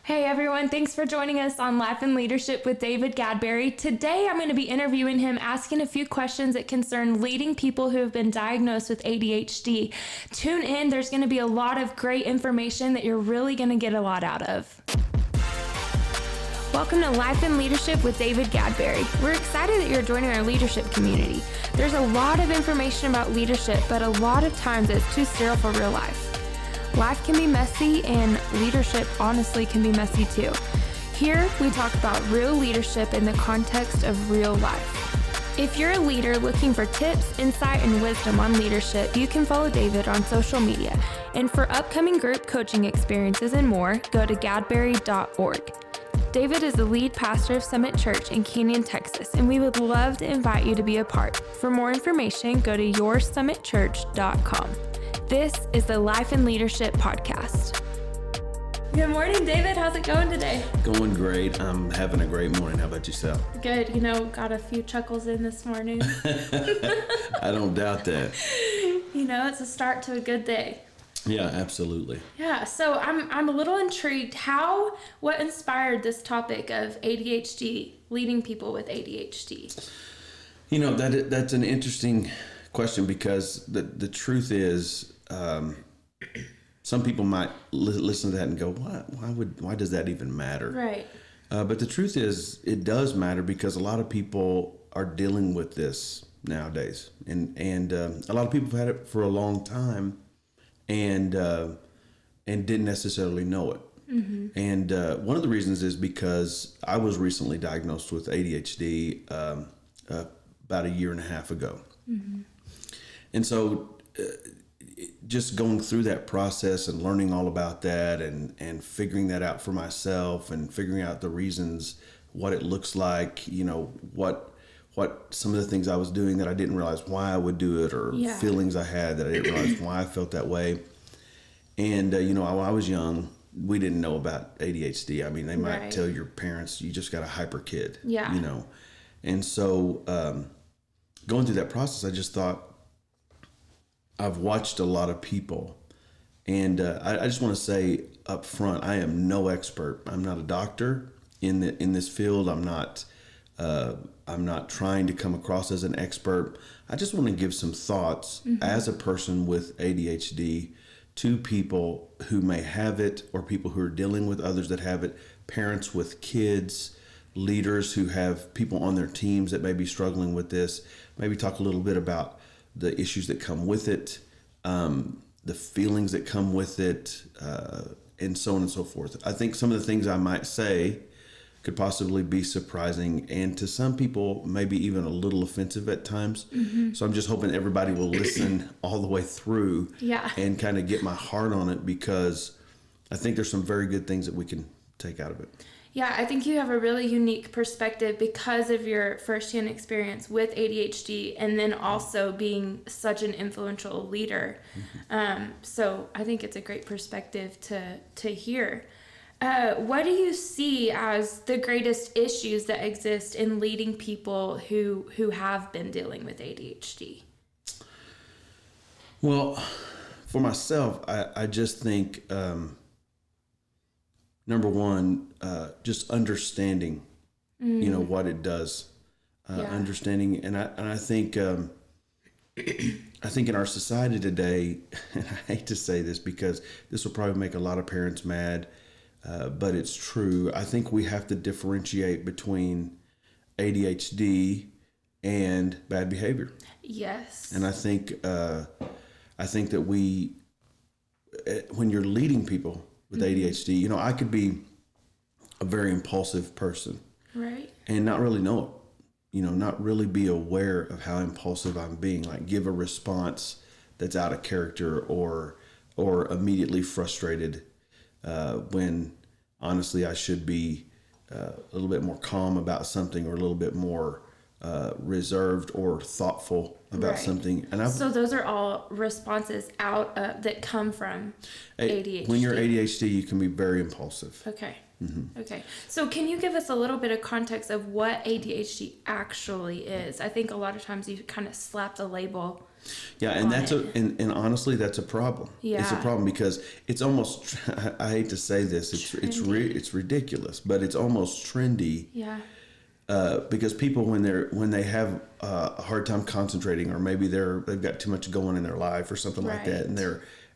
Hey everyone, thanks for joining us on Life and Leadership with David Gadberry. Today I'm going to be interviewing him, asking a few questions that concern leading people who have been diagnosed with ADHD. Tune in, there's going to be a lot of great information that you're really going to get a lot out of. Welcome to Life and Leadership with David Gadberry. We're excited that you're joining our leadership community. There's a lot of information about leadership, but a lot of times it's too sterile for real life. Life can be messy, and leadership honestly can be messy too. Here, we talk about real leadership in the context of real life. If you're a leader looking for tips, insight, and wisdom on leadership, you can follow David on social media. And for upcoming group coaching experiences and more, go to gadberry.org. David is the lead pastor of Summit Church in Canyon, Texas, and we would love to invite you to be a part. For more information, go to yoursummitchurch.com. This is the Life and Leadership Podcast. Good morning, David. How's it going today? Going great. I'm having a great morning. How about yourself? Good. Got a few chuckles in this morning. I don't doubt that. It's a start to a good day. Yeah, absolutely. Yeah. So I'm a little intrigued. What inspired this topic of ADHD, leading people with ADHD? That's an interesting question, because the truth is, some people might listen to that and go, why does that even matter? Right. But the truth is, it does matter, because a lot of people are dealing with this nowadays, and a lot of people have had it for a long time, and didn't necessarily know it. Mm-hmm. And one of the reasons is because I was recently diagnosed with ADHD about a year and a half ago. Mm-hmm. And so just going through that process and learning all about that and figuring that out for myself and figuring out the reasons, what it looks like, what some of the things I was doing that I didn't realize why I would do it, or feelings I had that I didn't realize why I felt that way. And, when I was young, we didn't know about ADHD. I mean, they might tell your parents, you just got a hyper kid, And so going through that process, I just thought, I've watched a lot of people, and I just want to say up front, I am no expert. I'm not a doctor in this field. I'm not trying to come across as an expert. I just want to give some thoughts as a person with ADHD to people who may have it, or people who are dealing with others that have it, parents with kids, leaders who have people on their teams that may be struggling with this. Maybe talk a little bit about the issues that come with it, the feelings that come with it, and so on and so forth. I think some of the things I might say could possibly be surprising, and to some people maybe even a little offensive at times. Mm-hmm. So I'm just hoping everybody will listen all the way through and kind of get my heart on it, because I think there's some very good things that we can take out of it. Yeah, I think you have a really unique perspective because of your firsthand experience with ADHD, and then also being such an influential leader. Mm-hmm. So I think it's a great perspective to hear. What do you see as the greatest issues that exist in leading people who have been dealing with ADHD? Well, for myself, I just think, number one, just understanding, what it does, understanding. And I think in our society today, and I hate to say this because this will probably make a lot of parents mad, but it's true. I think we have to differentiate between ADHD and bad behavior. Yes. And I think that when you're leading people with ADHD, I could be a very impulsive person, right, and not really know it, not really be aware of how impulsive I'm being, like give a response that's out of character, or immediately frustrated, when honestly I should be a little bit more calm about something, or a little bit more reserved or thoughtful about something. And so those are all responses that come from ADHD. When you're ADHD, you can be very impulsive. Okay. Mm-hmm. Okay. So can you give us a little bit of context of what ADHD actually is? I think a lot of times you kind of slap the label. Yeah, and and honestly, that's a problem. Yeah. It's a problem because it's almost, I hate to say this, it's ridiculous, but it's almost trendy. Yeah. Because people, when they have a hard time concentrating, or maybe they've got too much going in their life or something like that,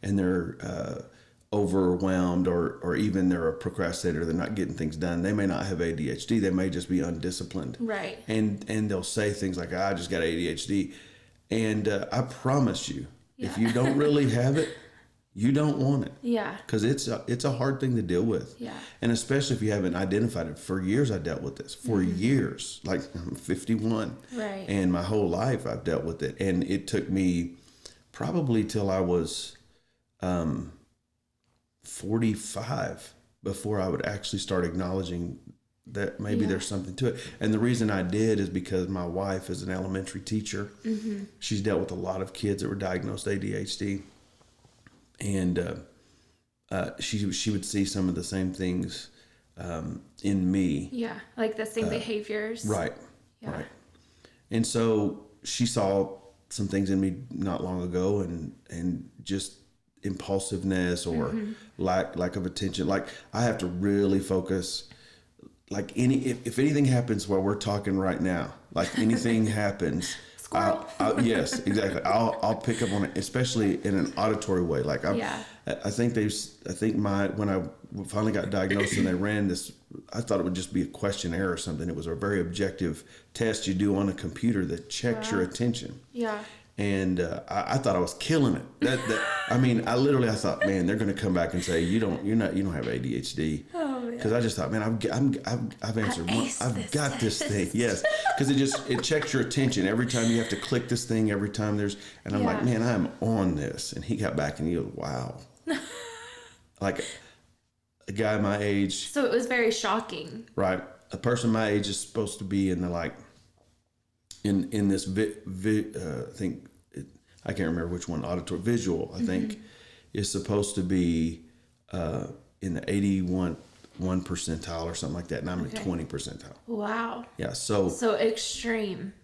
and they're overwhelmed, or even they're a procrastinator, they're not getting things done. They may not have ADHD. They may just be undisciplined. Right. And they'll say things like, I just got ADHD. And I promise you, if you don't really have it, you don't want it. Yeah. Because it's a hard thing to deal with. Yeah. And especially if you haven't identified it. For years I dealt with this. For years. Like, I'm 51. Right. And my whole life I've dealt with it. And it took me probably till I was 45 before I would actually start acknowledging that maybe there's something to it. And the reason I did is because my wife is an elementary teacher. Mm-hmm. She's dealt with a lot of kids that were diagnosed ADHD. And she would see some of the same things in me. Yeah, like the same behaviors. Right, yeah. Right. And so she saw some things in me not long ago, and just impulsiveness or lack of attention. Like, I have to really focus. Like, if anything happens while we're talking right now, like anything happens, yes, exactly. I'll pick up on it, especially in an auditory way. Like, when I finally got diagnosed and they ran this, I thought it would just be a questionnaire or something. It was a very objective test you do on a computer that checks your attention. Yeah. And I thought I was killing it. I thought, man, they're going to come back and say you don't have ADHD. Oh, man. Because I just thought, man, I've answered. I've got this thing. Yes, because it checks your attention every time you have to click this thing. Every time and I'm like, man, I'm on this. And he got back and he goes, wow, like a guy my age. So it was very shocking. Right, a person my age is supposed to be in the in this thing. I can't remember which one, auditory, visual, I think, is supposed to be in the 81 percentile or something like that, and I'm in 20 percentile. Wow. Yeah, so extreme.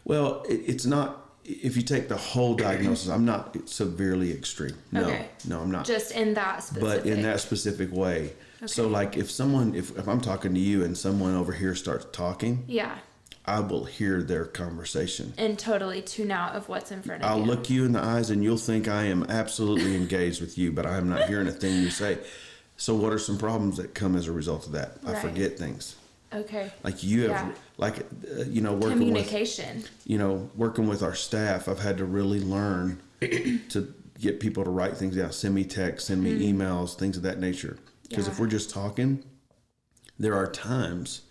Well, it's not, if you take the whole diagnosis, I'm not severely extreme. No, I'm not. Just in that specific. But in that specific way. Okay. So, like, if I'm talking to you and someone over here starts talking. Yeah. I will hear their conversation. And totally tune out of what's in front of you. I'll look you in the eyes and you'll think I am absolutely engaged with you, but I am not hearing a thing you say. So what are some problems that come as a result of that? I forget things. Okay. Like you have, working communication. Working with our staff, I've had to really learn to get people to write things down, send me texts, send me emails, things of that nature. Because if we're just talking, there are times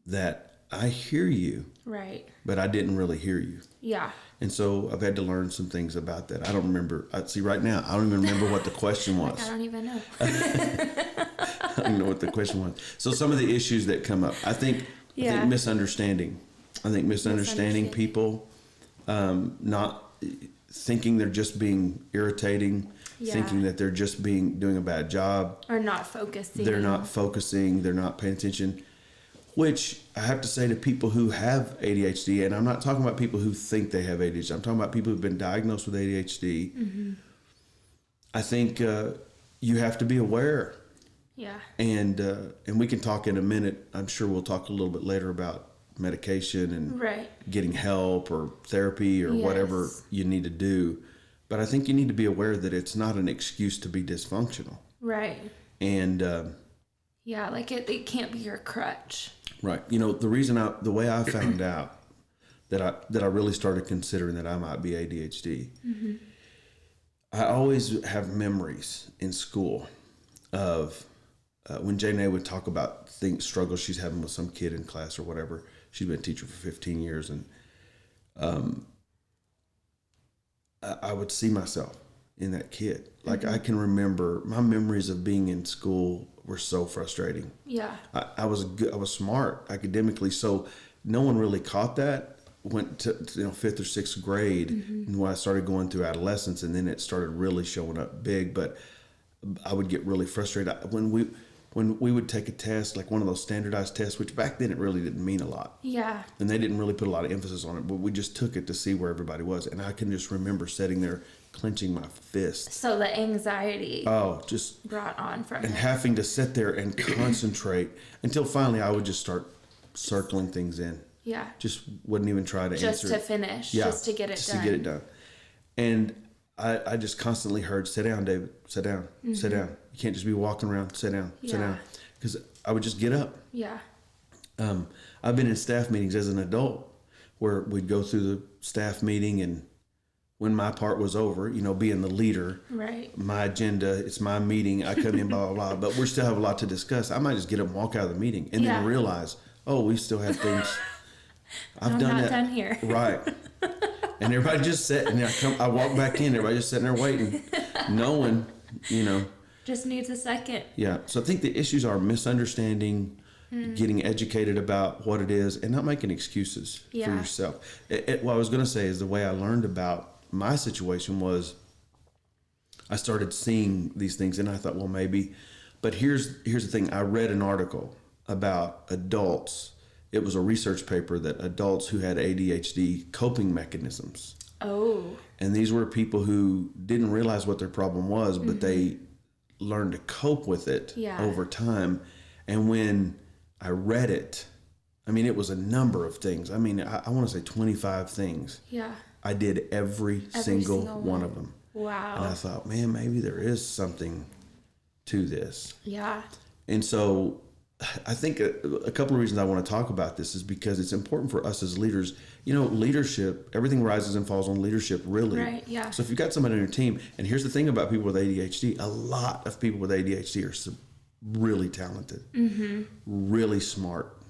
that I hear you, right? But I didn't really hear you. Yeah. And so I've had to learn some things about that. I don't remember. Right now, I don't even remember what the question was. I don't even know. I don't know what the question was. So some of the issues that come up, I think misunderstanding. I think misunderstanding people, not thinking they're just being irritating, thinking that they're just doing a bad job. Or not focusing. They're not focusing. They're not paying attention. Which I have to say to people who have ADHD, and I'm not talking about people who think they have ADHD. I'm talking about people who've been diagnosed with ADHD. Mm-hmm. I think you have to be aware. Yeah. And we can talk in a minute. I'm sure we'll talk a little bit later about medication and getting help or therapy or whatever you need to do. But I think you need to be aware that it's not an excuse to be dysfunctional. Right. And it can't be your crutch. Right. The way I found out that I really started considering that I might be ADHD. Mm-hmm. I always have memories in school of when Janae would talk about struggles she's having with some kid in class or whatever. She's been a teacher for 15 years, and I would see myself in that kid. Like, I can remember my memories of being in school were so frustrating. Yeah. I was good. I was smart academically. So no one really caught that. Went to 5th or 6th grade, and when I started going through adolescence, and then it started really showing up big. But I would get really frustrated when we would take a test, like one of those standardized tests, which back then it really didn't mean a lot. Yeah. And they didn't really put a lot of emphasis on it, but we just took it to see where everybody was. And I can just remember sitting there clenching my fist. So the anxiety just brought on from and it. having to sit there and concentrate until finally I would just start circling things in. Yeah. Just wouldn't even try to answer Just to finish. Yeah, just to get it just done. to get it done. And I just constantly heard, sit down, David, sit down, sit down. You can't just be walking around, sit down, sit down. Because I would just get up. Yeah. I've been in staff meetings as an adult where we'd go through the staff meeting, and when my part was over, being the leader, Right. my agenda, it's my meeting, I come in, blah, blah, blah, but we still have a lot to discuss. I might just get up and walk out of the meeting and then realize, we still have things. I'm done not that. done here. Right. And everybody just sat, and I walk back in, everybody just sitting there waiting, knowing, Just needs a second. Yeah. So I think the issues are misunderstanding, getting educated about what it is, and not making excuses for yourself. What I was going to say is the way I learned about my situation was I started seeing these things, and I thought, well, maybe. But here's the thing. I read an article about adults. It was a research paper that adults who had ADHD coping mechanisms. Oh. And these were people who didn't realize what their problem was, but they learned to cope with it over time. And when I read it, it was a number of things. I want to say 25 things. Yeah. I did every single one of them. Wow. And I thought, man, maybe there is something to this. Yeah. And so I think a couple of reasons I want to talk about this is because it's important for us as leaders. Leadership, everything rises and falls on leadership, really. Right, yeah. So if you've got somebody on your team, and here's the thing about people with ADHD, a lot of people with ADHD are really talented, really smart,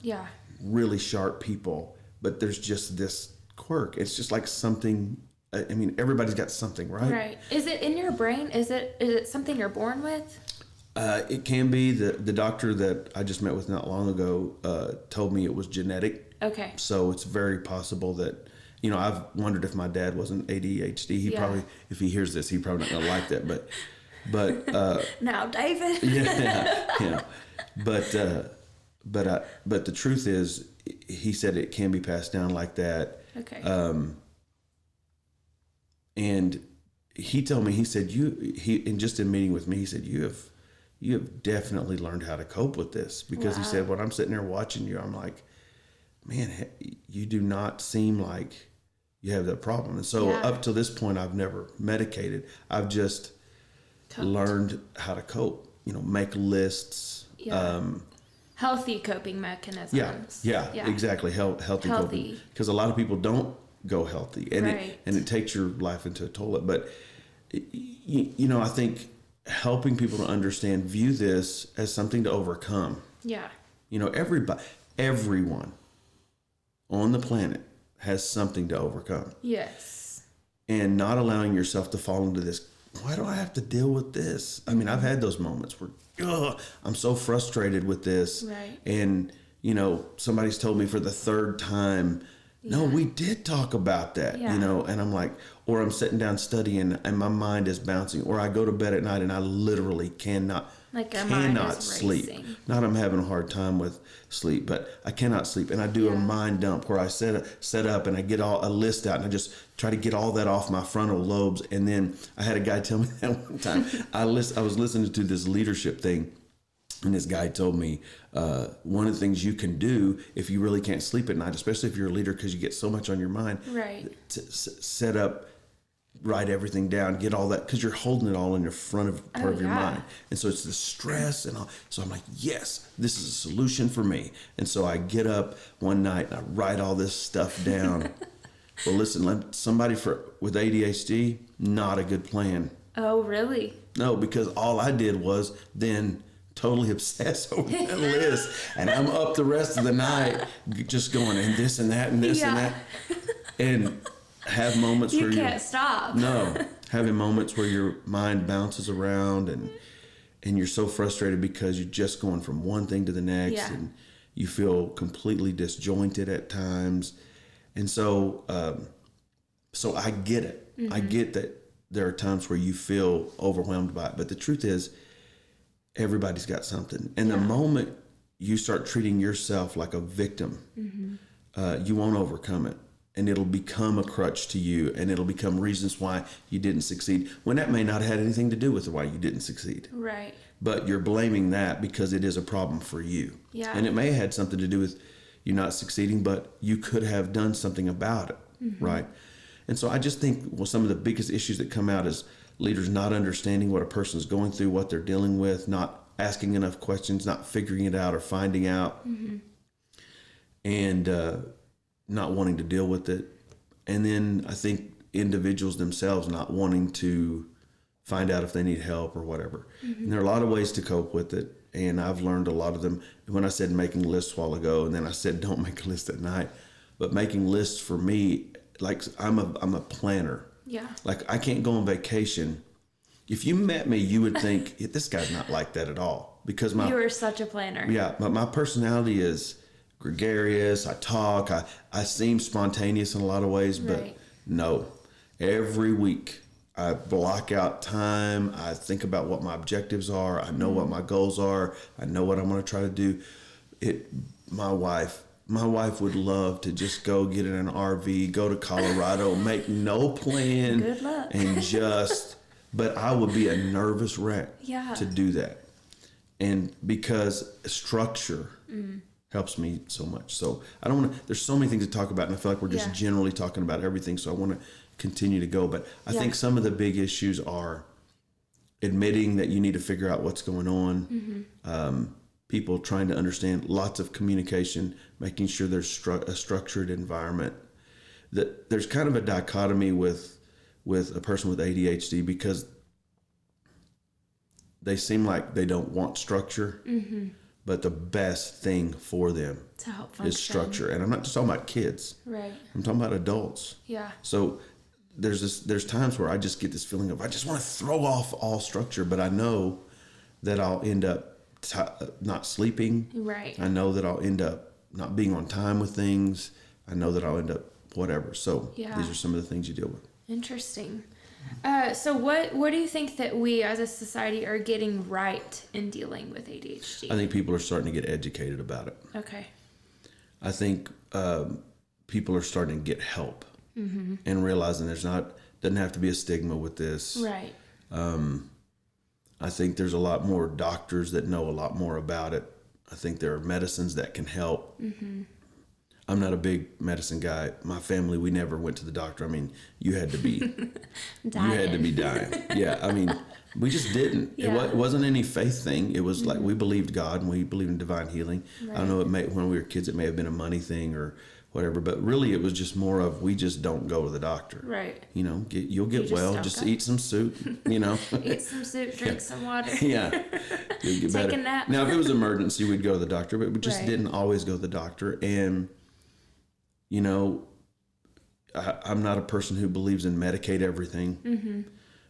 really sharp people, but there's just this quirk. It's just like something, everybody's got something, right? Right. Is it in your brain? Is it something you're born with? It can be. The doctor that I just met with not long ago told me it was genetic. Okay. So it's very possible that, I've wondered if my dad wasn't ADHD. He probably, if he hears this, he probably not gonna like that. But now, David. yeah. But the truth is, he said it can be passed down like that. Okay. And he told me, he said, just in meeting with me, he said, you have definitely learned how to cope with this, because he said, when I'm sitting there watching you, I'm like, man, you do not seem like you have that problem. And so up to this point, I've never medicated. I've just learned how to cope, make lists. Healthy coping mechanisms. Yeah, exactly. Healthy coping. Because a lot of people don't go healthy, and it takes your life into a toilet. But, I think helping people to understand, view this as something to overcome. Yeah. Everyone on the planet has something to overcome. Yes. And not allowing yourself to fall into this, why do I have to deal with this? I've had those moments where, I'm so frustrated with this. Right. And, somebody's told me for the third time, no, we did talk about that, and I'm like, or I'm sitting down studying and my mind is bouncing, or I go to bed at night and I literally cannot sleep. Not I'm having a hard time with sleep, but I cannot sleep. And I do a mind dump where I set up and I get a list out and I just try to get all that off my frontal lobes. And then I had a guy tell me that one time. I was listening to this leadership thing, and this guy told me one of the things you can do if you really can't sleep at night, especially if you're a leader because you get so much on your mind, to set up, write everything down, get all that, because you're holding it all in your front of part of your mind. And so it's the stress and all. So I'm like, yes, this is a solution for me. And so I get up one night and I write all this stuff down. Well, listen, somebody with ADHD, not a good plan. Oh, really? No, because all I did was then totally obsess over that list, and I'm up the rest of the night just going and this and that and this and that, and have moments where you can't stop. No, having moments where your mind bounces around and you're so frustrated because you're just going from one thing to the next, You feel completely disjointed at times. And so I get it. I get that there are times where you feel overwhelmed by it. But the truth is, everybody's got something. And the moment you start treating yourself like a victim, you won't overcome it. And it'll become a crutch to you, and it'll become reasons why you didn't succeed, when that may not have had anything to do with why you didn't succeed. Right. But you're blaming that because it is a problem for you. Yeah. And it may have had something to do with you not succeeding, but you could have done something about it, right? And so I just think, some of the biggest issues that come out is leaders not understanding what a person's going through, what they're dealing with, not asking enough questions, not figuring it out or finding out, and not wanting to deal with it. And then I think individuals themselves not wanting to find out if they need help or whatever. And there are a lot of ways to cope with it, and I've learned a lot of them. When I said making lists a while ago, and then I said don't make a list at night, but making lists for me, like I'm a planner. Yeah. Like I can't go on vacation. If you met me, you would think this guy's not like that at all, because You are such a planner. yeah, but my personality is gregarious. I talk. I seem spontaneous in a lot of ways, but Right. no. Every week I block out time. I think about what my objectives are. I know what my goals are. I know what I'm going to try to do. My wife would love to just go get in an RV, go to Colorado, make no plan. Good luck. But I would be a nervous wreck to do that. And because structure helps me so much. So I don't want to, there's so many things to talk about, and I feel like we're just generally talking about everything. So I want to continue to go. But I think some of the big issues are admitting that you need to figure out what's going on. People trying to understand, lots of communication, making sure there's a structured environment. That there's kind of a dichotomy with a person with ADHD, because they seem like they don't want structure, but the best thing for them To help function. is structure. And I'm not just talking about kids. Right. I'm talking about adults. Yeah. So there's times where I just get this feeling of I just want to throw off all structure, but I know that I'll end up not sleeping. Right. I know that I'll end up not being on time with things. I know that I'll end up whatever. So these are some of the things you deal with. Interesting. So what do you think that we as a society are getting right in dealing with ADHD? I think people are starting to get educated about it. Okay. I think people are starting to get help and realizing doesn't have to be a stigma with this. Right. I think there's a lot more doctors that know a lot more about it. I think there are medicines that can help. I'm not a big medicine guy. My family, we never went to the doctor. I mean, you had to be dying. Yeah, I mean, we just didn't. Yeah. It wasn't any faith thing. It was like we believed God and we believed in divine healing. Right. I don't know, when we were kids, it may have been a money thing or whatever, but really it was just more of, we just don't go to the doctor. Right. You know, you'll get well, just eat some soup, you know. Eat some soup, drink some water. Yeah. You'll get better. Take a nap. Now, if it was an emergency, we'd go to the doctor, but we just Right. didn't always go to the doctor. And, you know, I'm not a person who believes in medicate everything.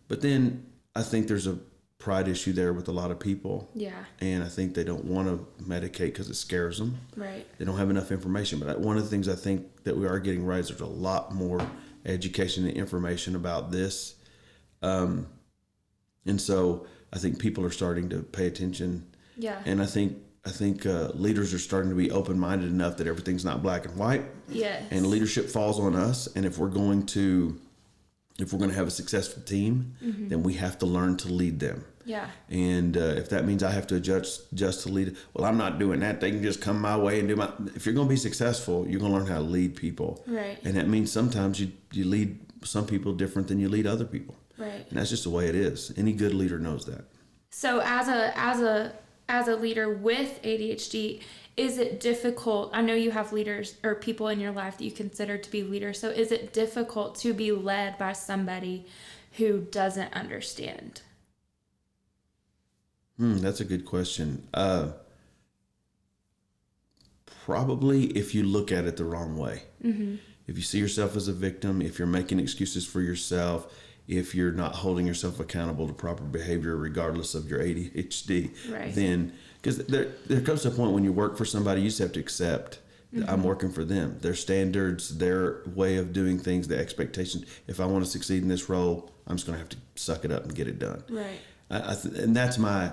But then I think there's a pride issue there with a lot of people. Yeah. And I think they don't want to medicate because it scares them. Right. They don't have enough information. But one of the things I think that we are getting right is there's a lot more education and information about this. And so I think people are starting to pay attention. Yeah. And I think leaders are starting to be open-minded enough that everything's not black and white. Yes. And leadership falls on us. And if we're going to have a successful team, then we have to learn to lead them. Yeah. And if that means I have to adjust to lead, well, I'm not doing that. They can just come my way and do if you're going to be successful, you're going to learn how to lead people. Right. And that means sometimes you lead some people different than you lead other people. Right. And that's just the way it is. Any good leader knows that. So as a leader with ADHD, is it difficult? I know you have leaders or people in your life that you consider to be leaders. So is it difficult to be led by somebody who doesn't understand? That's a good question. Probably if you look at it the wrong way. If you see yourself as a victim, if you're making excuses for yourself, if you're not holding yourself accountable to proper behavior regardless of your ADHD, Right. then Because there comes a point when you work for somebody, you just have to accept that I'm working for them. Their standards, their way of doing things, the expectations. If I want to succeed in this role, I'm just going to have to suck it up and get it done. Right. And that's my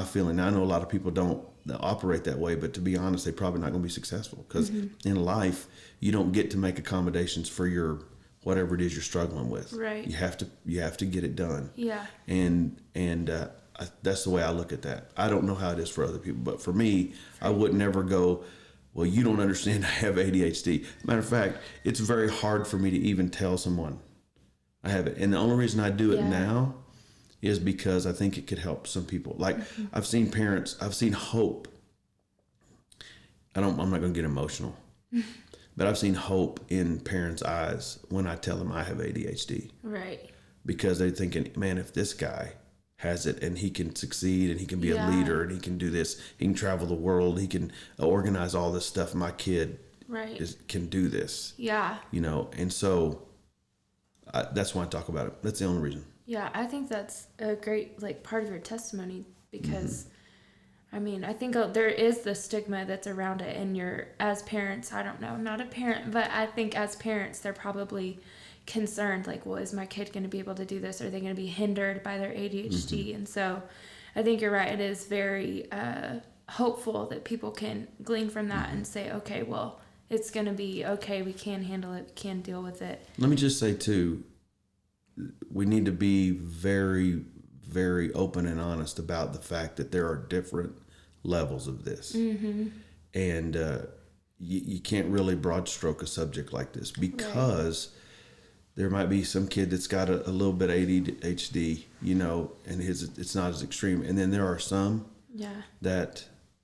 feeling. Now, I know a lot of people don't operate that way, but to be honest, they're probably not going to be successful, because in life, you don't get to make accommodations for your whatever it is you're struggling with. Right. You have to get it done. Yeah. And that's the way I look at that. I don't know how it is for other people, but for me, I would never go, well, you don't understand I have ADHD. Matter of fact, it's very hard for me to even tell someone I have it. And the only reason I do it now is because I think it could help some people. Like I've seen parents, I've seen hope. I'm not going to get emotional, but I've seen hope in parents' eyes when I tell them I have ADHD. Right. Because they're thinking, man, if this guy has it and he can succeed and he can be a leader and he can do this, he can travel the world, he can organize all this stuff, my kid can do this. Yeah. And so that's why I talk about it. That's the only reason. Yeah, I think that's a great part of your testimony, because I mean, I think there is the stigma that's around it, and as parents, I don't know, I'm not a parent, but I think as parents, they're probably concerned, like, well, is my kid going to be able to do this? Are they going to be hindered by their ADHD? And so I think you're right. It is very hopeful that people can glean from that and say, okay, well, it's going to be okay. We can handle it. We can deal with it. Let me just say, too, we need to be very, very open and honest about the fact that there are different levels of this. And you can't really broad stroke a subject like this, because there might be some kid that's got a little bit of ADHD, and it's not as extreme. And then there are some that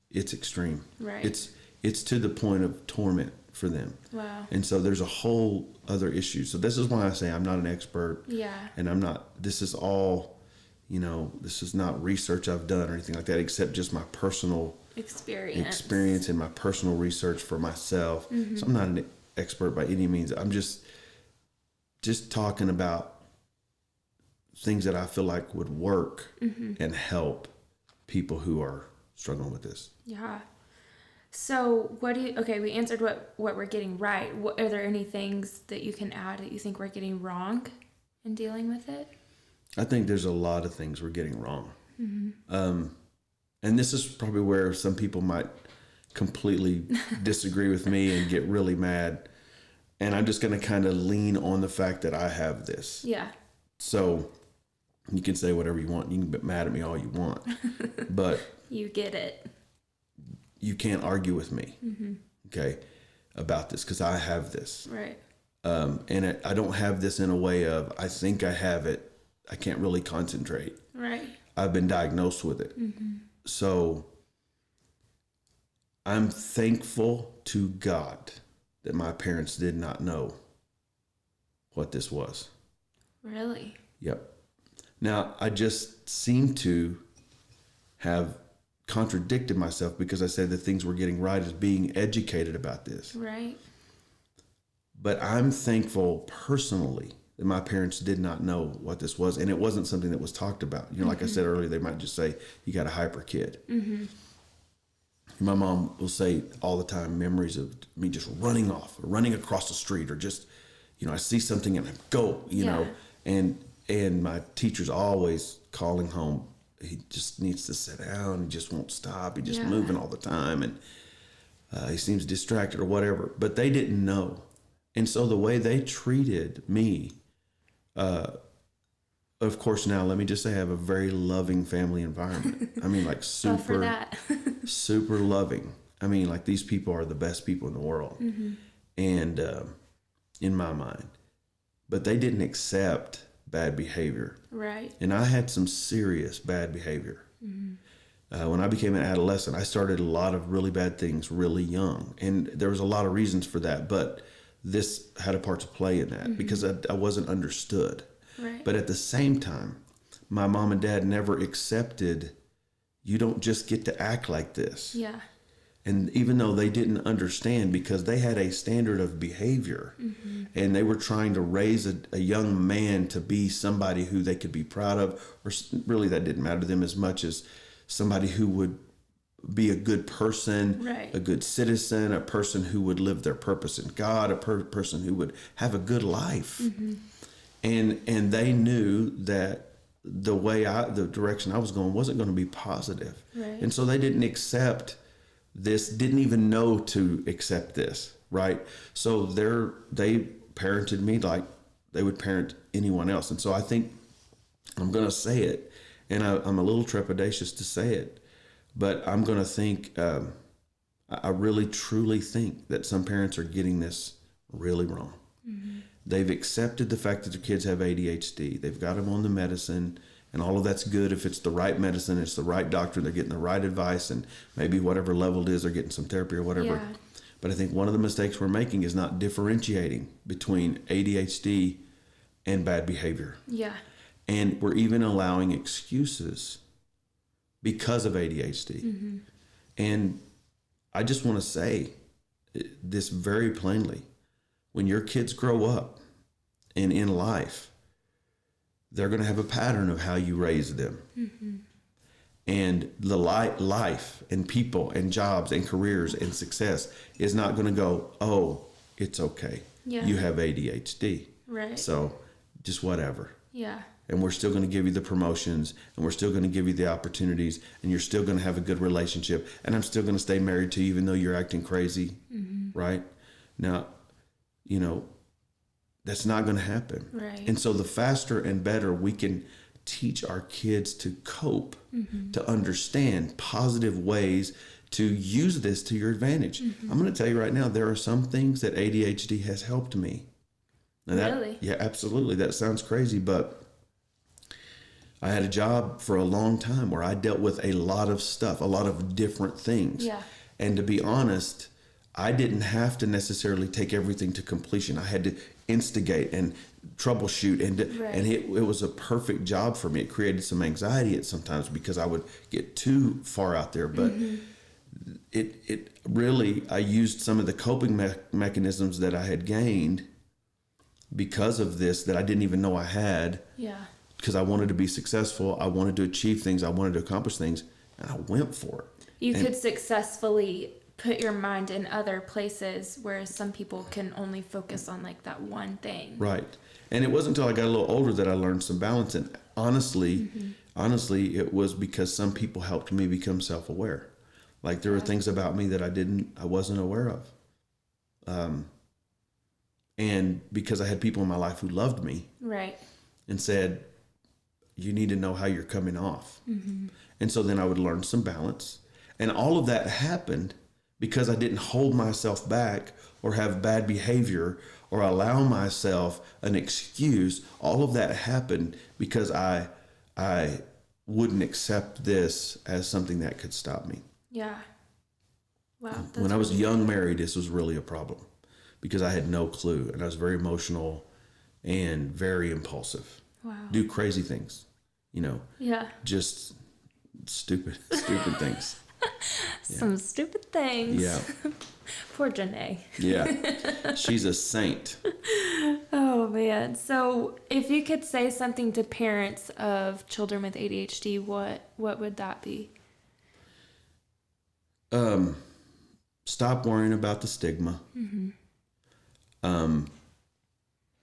it's extreme. Right. It's to the point of torment for them. Wow. And so there's a whole other issue. So this is why I say I'm not an expert. Yeah. And this is all, this is not research I've done or anything like that, except just my personal experience and my personal research for myself. So I'm not an expert by any means. I'm just talking about things that I feel like would work and help people who are struggling with this. Yeah. So we answered what we're getting right. Are there any things that you can add that you think we're getting wrong in dealing with it? I think there's a lot of things we're getting wrong. And this is probably where some people might completely disagree with me and get really mad. And I'm just going to kind of lean on the fact that I have this. Yeah. So you can say whatever you want. You can get mad at me all you want. But you get it. You can't argue with me, okay, about this, because I have this. Right. And I don't have this in a way of, I think I have it, I can't really concentrate. Right. I've been diagnosed with it. So I'm thankful to God that my parents did not know what this was. Really? Yep. Now, I just seem to have contradicted myself, because I said the things we're getting right is being educated about this. Right. But I'm thankful personally that my parents did not know what this was, and it wasn't something that was talked about. Like I said earlier, they might just say, you got a hyper kid. My mom will say all the time memories of me just running off, or running across the street, or just, I see something and I go, and my teacher's always calling home, he just needs to sit down. He just won't stop. He's just moving all the time. And he seems distracted or whatever. But they didn't know. And so the way they treated me, of course, now let me just say I have a very loving family environment. I mean, like super, super loving. I mean, like these people are the best people in the world. And in my mind. But they didn't accept bad behavior. Right. And I had some serious bad behavior. When I became an adolescent, I started a lot of really bad things really young. And there was a lot of reasons for that, but this had a part to play in that because I wasn't understood. Right. But at the same time, my mom and dad never accepted, you don't just get to act like this. Yeah. And even though they didn't understand, because they had a standard of behavior and they were trying to raise a young man to be somebody who they could be proud of, or really that didn't matter to them as much as somebody who would be a good person, Right. a good citizen, a person who would live their purpose in God, a person who would have a good life. And they knew that the direction I was going wasn't going to be positive. Right. And so they didn't accept this, didn't even know to accept this, right? So they parented me like they would parent anyone else. And so I think I'm going to say it, and I'm a little trepidatious to say it, but I'm going to think, I really truly think that some parents are getting this really wrong. They've accepted the fact that their kids have ADHD. They've got them on the medicine, and all of that's good if it's the right medicine, it's the right doctor, they're getting the right advice, and maybe whatever level it is, they're getting some therapy or whatever. Yeah. But I think one of the mistakes we're making is not differentiating between ADHD and bad behavior. Yeah. And we're even allowing excuses because of ADHD. And I just want to say this very plainly. When your kids grow up and in life, they're going to have a pattern of how you raise them. And the life and people and jobs and careers and success is not going to go, oh, it's okay. Yeah. You have ADHD. Right. So just whatever. Yeah. And we're still going to give you the promotions, and we're still going to give you the opportunities, and you're still going to have a good relationship, and I'm still going to stay married to you even though you're acting crazy. Right? Now, you know, that's not going to happen. Right. And so the faster and better we can teach our kids to cope, to understand positive ways to use this to your advantage. I'm going to tell you right now, there are some things that ADHD has helped me. Now Really? Yeah, absolutely. That sounds crazy, but I had a job for a long time where I dealt with a lot of stuff, a lot of different things. Yeah. And to be honest, I didn't have to necessarily take everything to completion. I had to instigate and troubleshoot, and Right. and it was a perfect job for me. It created some anxiety at sometimes because I would get too far out there, but it really, I used some of the coping mechanisms that I had gained because of this that I didn't even know I had. Yeah. Because I wanted to be successful, I wanted to achieve things, I wanted to accomplish things, and I went for it. You could successfully put your mind in other places, whereas some people can only focus on like that one thing. Right. And it wasn't until I got a little older that I learned some balance. And honestly, it was because some people helped me become self-aware. Like there were things about me that I wasn't aware of. And because I had people in my life who loved me Right. and said, you need to know how you're coming off. And so then I would learn some balance. And all of that happened because I didn't hold myself back or have bad behavior or allow myself an excuse. All of that happened because I wouldn't accept this as something that could stop me. Yeah. Wow. When I was young married, this was really a problem because I had no clue, and I was very emotional and very impulsive. Wow. Do crazy things, Yeah. just stupid things. Some stupid things. Yeah. Poor Janae. Yeah. She's a saint. Oh man. So if you could say something to parents of children with ADHD, what would that be? Stop worrying about the stigma.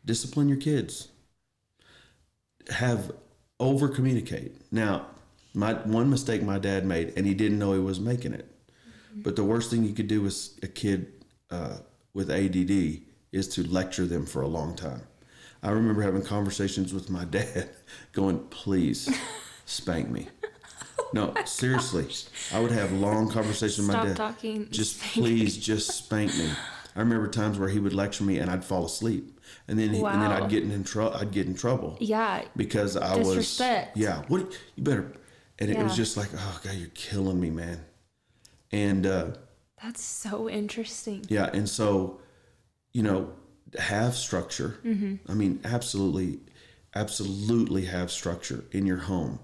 Discipline your kids. Over communicate. Now, one mistake my dad made, and he didn't know he was making it. But the worst thing you could do with a kid with ADD is to lecture them for a long time. I remember having conversations with my dad going, please spank me. No, seriously. I would have long conversations with my dad. Stop talking. Just please, just spank me. I remember times where he would lecture me and I'd fall asleep. And then I'd get in trouble. Yeah. Because I Disrespect. was, yeah, you better. And it was just like, oh God, you're killing me, man. And that's so interesting. yeah, and so, have structure. I mean, absolutely have structure in your home.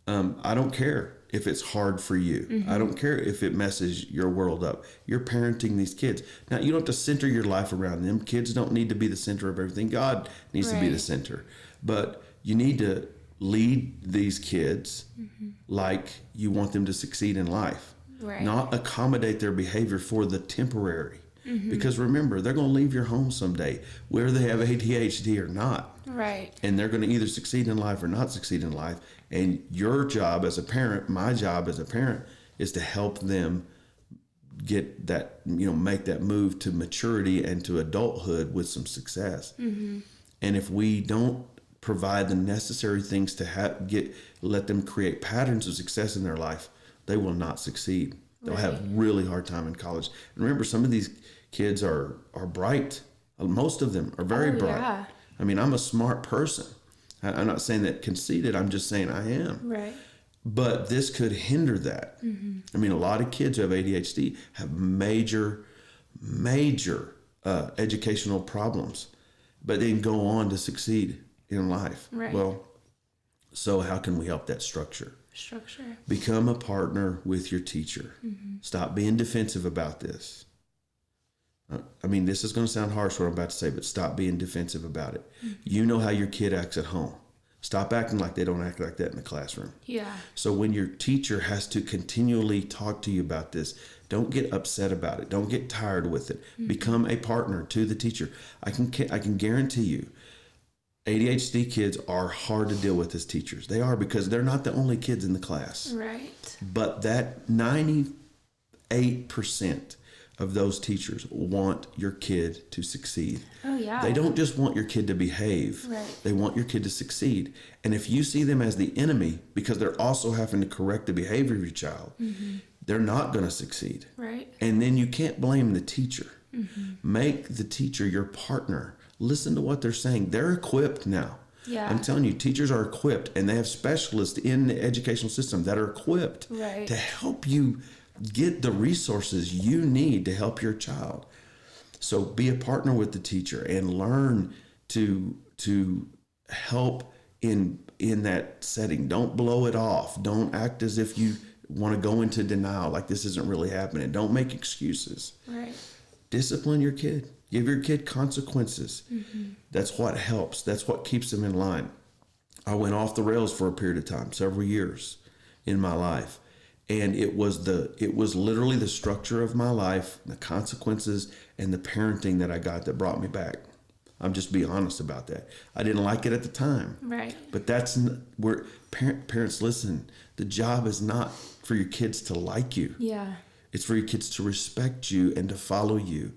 I don't care if it's hard for you. I don't care if it messes your world up. You're parenting these kids. Now, you don't have to center your life around them. Kids don't need to be the center of everything. God needs to be the center. But you need to lead these kids like you want them to succeed in life. Right. Not accommodate their behavior for the temporary. Because remember, they're going to leave your home someday, whether they have ADHD or not. Right. And they're going to either succeed in life or not succeed in life. And your job as a parent, my job as a parent, is to help them get that, make that move to maturity and to adulthood with some success. And if we don't provide the necessary things to let them create patterns of success in their life, they will not succeed. They'll have really hard time in college. And remember, some of these kids are bright. Most of them are very bright. Yeah. I mean, I'm a smart person. I'm not saying that conceited. I'm just saying I am. Right. But this could hinder that. I mean, a lot of kids who have ADHD have major educational problems, but they can go on to succeed in life. Right. Well, so how can we help that structure? Become a partner with your teacher. Stop being defensive about this. I mean, this is going to sound harsh what I'm about to say, but stop being defensive about it. You know how your kid acts at home. Stop acting like they don't act like that in the classroom. Yeah. So when your teacher has to continually talk to you about this, don't get upset about it. Don't get tired with it. Become a partner to the teacher. I can guarantee you, ADHD kids are hard to deal with as teachers. They are, because they're not the only kids in the class. Right. But that 98% of those teachers want your kid to succeed. Oh, yeah. They don't just want your kid to behave. Right. They want your kid to succeed. And if you see them as the enemy, because they're also having to correct the behavior of your child, they're not going to succeed. Right. And then you can't blame the teacher. Make the teacher your partner. Listen to what they're saying. They're equipped now. Yeah. I'm telling you, teachers are equipped, and they have specialists in the educational system that are equipped to help you get the resources you need to help your child. So be a partner with the teacher and learn to help in that setting. Don't blow it off. Don't act as if you want to go into denial, like this isn't really happening. Don't make excuses. Right. Discipline your kid. Give your kid consequences. That's what helps. That's what keeps them in line. I went off the rails for a period of time, several years in my life. And it was literally the structure of my life, the consequences, and the parenting that I got that brought me back. I'm just being honest about that. I didn't like it at the time. Right. But that's where parents, listen, the job is not for your kids to like you. Yeah. It's for your kids to respect you and to follow you,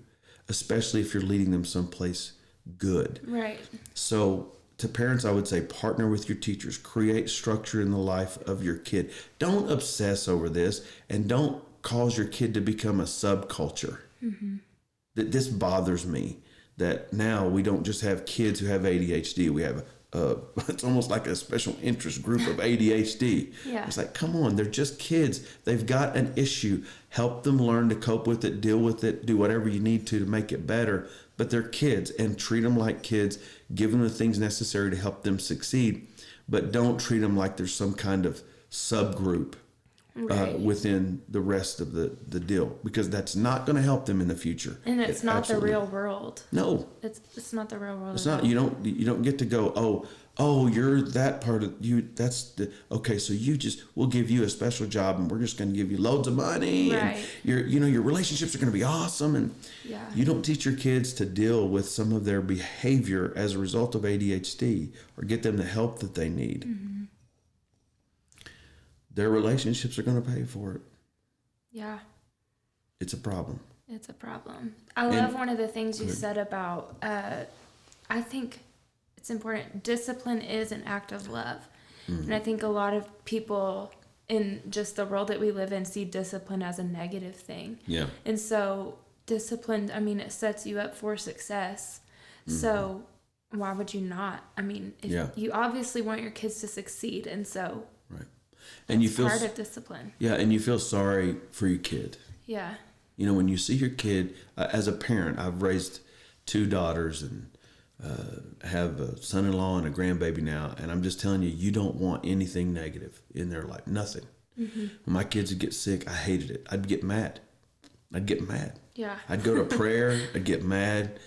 especially if you're leading them someplace good. Right. So to parents, I would say partner with your teachers. Create structure in the life of your kid. Don't obsess over this, and don't cause your kid to become a subculture. That this bothers me, that now we don't just have kids who have ADHD. We have it's almost like a special interest group of ADHD. Yeah. It's like, come on, they're just kids. They've got an issue. Help them learn to cope with it, deal with it, do whatever you need to make it better. But they're kids, and treat them like kids. Give them the things necessary to help them succeed. But don't treat them like there's some kind of subgroup within the rest of the deal, because that's not going to help them in the future. And it's not the real world. No, it's not the real world. It's not. You don't get to go, oh, you're that part of you. That's okay. So we'll give you a special job, and we're just going to give you loads of money, right. And your relationships are going to be awesome. And you don't teach your kids to deal with some of their behavior as a result of ADHD, or get them the help that they need. Their relationships are going to pay for it. Yeah. It's a problem. It's a problem. I love one of the things you said about, I think it's important. Discipline is an act of love. And I think a lot of people in just the world that we live in see discipline as a negative thing. Yeah. And so discipline, it sets you up for success. So why would you not? You obviously want your kids to succeed. And so. Right. And you feel part of discipline. Yeah, and you feel sorry for your kid. Yeah. When you see your kid, as a parent, I've raised 2 daughters and have a son-in-law and a grandbaby now, and I'm just telling you, you don't want anything negative in their life. Nothing. When my kids would get sick, I hated it. I'd get mad. Yeah. I'd go to prayer. I'd get mad,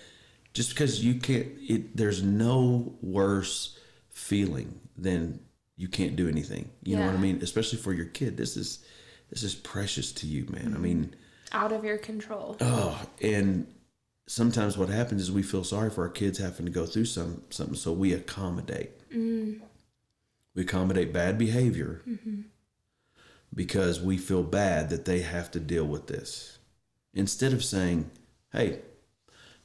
just because you can't. There's no worse feeling than you can't do anything. You know what I mean? Especially for your kid. This this is precious to you, man. I mean, out of your control. Oh, and sometimes what happens is we feel sorry for our kids having to go through something, so we accommodate. We accommodate bad behavior because we feel bad that they have to deal with this. Instead of saying, hey,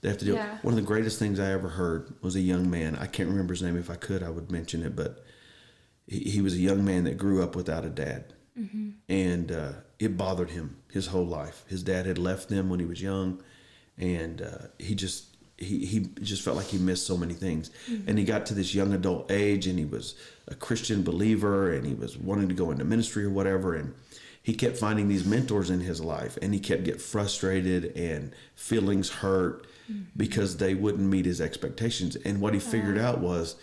they have to deal. Yeah. One of the greatest things I ever heard was a young man. I can't remember his name. If I could, I would mention it. But he was a young man that grew up without a dad. And it bothered him his whole life. His dad had left them when he was young. And he just felt like he missed so many things. And he got to this young adult age, and he was a Christian believer, and he was wanting to go into ministry or whatever. And he kept finding these mentors in his life, and he kept getting frustrated and feelings hurt because they wouldn't meet his expectations. And what he figured out was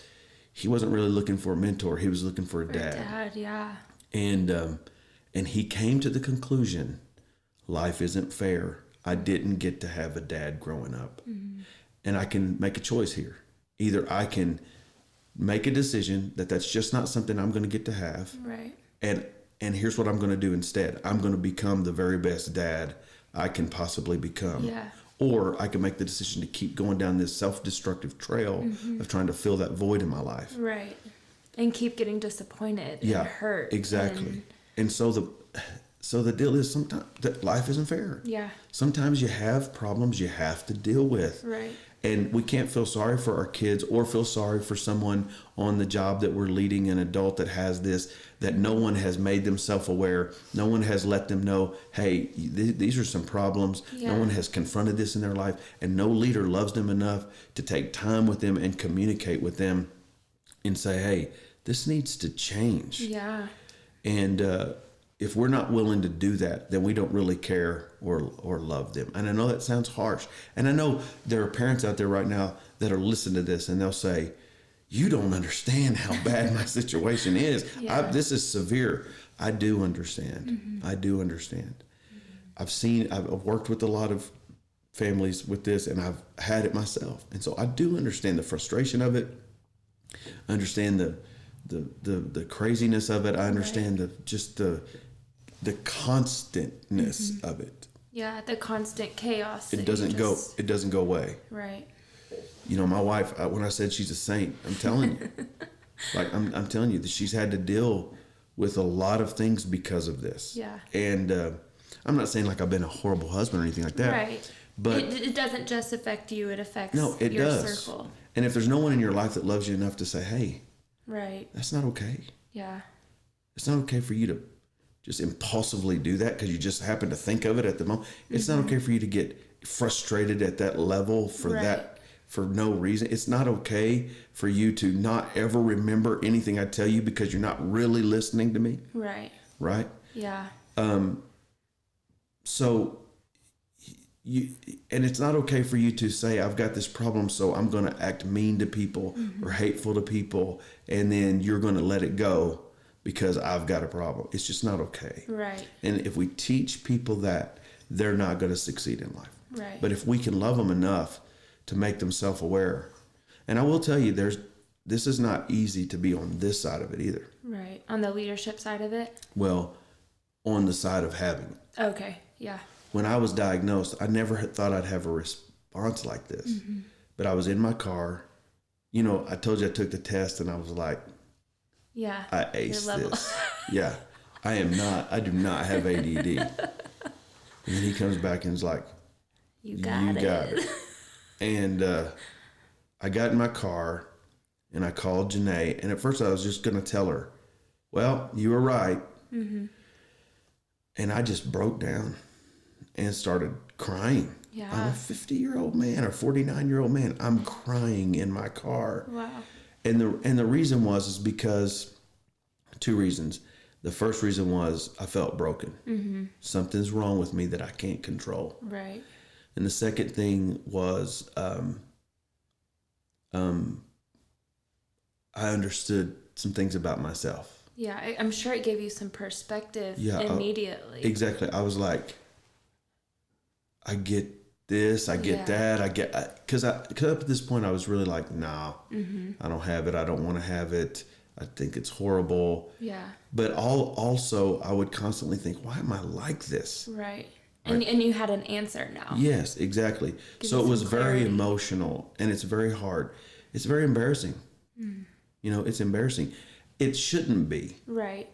he wasn't really looking for a mentor. He was looking for a dad. Yeah. And he came to the conclusion, life isn't fair. I didn't get to have a dad growing up. And I can make a choice here. Either I can make a decision that that's just not something I'm going to get to have. Right. And here's what I'm going to do instead. I'm going to become the very best dad I can possibly become. Yeah. Or I can make the decision to keep going down this self-destructive trail of trying to fill that void in my life. Right. And keep getting disappointed and hurt. Exactly. And so the deal is sometimes that life isn't fair. Yeah. Sometimes you have problems you have to deal with. Right. And we can't feel sorry for our kids or feel sorry for someone on the job that we're leading, an adult that has this, that no one has made them self-aware. No one has let them know, hey, these are some problems. Yeah. No one has confronted this in their life. And no leader loves them enough to take time with them and communicate with them and say, hey, this needs to change. Yeah. And if we're not willing to do that, then we don't really care or love them. And I know that sounds harsh. And I know there are parents out there right now that are listening to this, and they'll say, you don't understand how bad my situation is. Yeah. This is severe. I do understand. I do understand. I've worked with a lot of families with this, and I've had it myself. And so I do understand the frustration of it. I understand the craziness of it. I understand the constantness of it. Yeah, the constant chaos. It doesn't go away. Right. You know, my wife, when I said she's a saint, I'm telling you, like I'm telling you that she's had to deal with a lot of things because of this. Yeah. And I'm not saying like I've been a horrible husband or anything like that. Right. But it doesn't just affect you; it affects it your does. circle. And if there's no one in your life that loves you enough to say, hey, Right. that's not okay. Yeah. It's not okay for you to just impulsively do that because you just happen to think of it at the moment. It's not okay for you to get frustrated at that level for no reason. It's not okay for you to not ever remember anything I tell you because you're not really listening to me. Right. Right? Yeah. So and it's not okay for you to say, I've got this problem, so I'm going to act mean to people or hateful to people, and then you're going to let it go because I've got a problem. It's just not okay. Right. And if we teach people that, they're not going to succeed in life. Right. But if we can love them enough to make them self-aware, and I will tell you, this is not easy to be on this side of it either. Right. On the leadership side of it? Well, on the side of having it. Okay. Yeah. When I was diagnosed, I never thought I'd have a response like this. But I was in my car. You know, I told you I took the test, and I was like, yeah, I aced this. Yeah. I do not have ADD. And then he comes back and is like, you got it. And I got in my car, and I called Janae. And at first I was just going to tell her, well, you were right. And I just broke down and started crying. Yeah. I'm a 50-year-old man or 49-year-old man. I'm crying in my car. Wow. And the reason was because two reasons. The first reason was I felt broken. Something's wrong with me that I can't control. Right. And the second thing was I understood some things about myself. Yeah, I'm sure it gave you some perspective immediately. Exactly. I was like, I get this, I get that, because up to this point I was really like, nah, I don't have it, I don't want to have it, I think it's horrible. Yeah. But also I would constantly think, why am I like this? Right. And you had an answer now. Yes, exactly. So it was very emotional, and it's very hard. It's very embarrassing. You know, it's embarrassing. It shouldn't be. Right.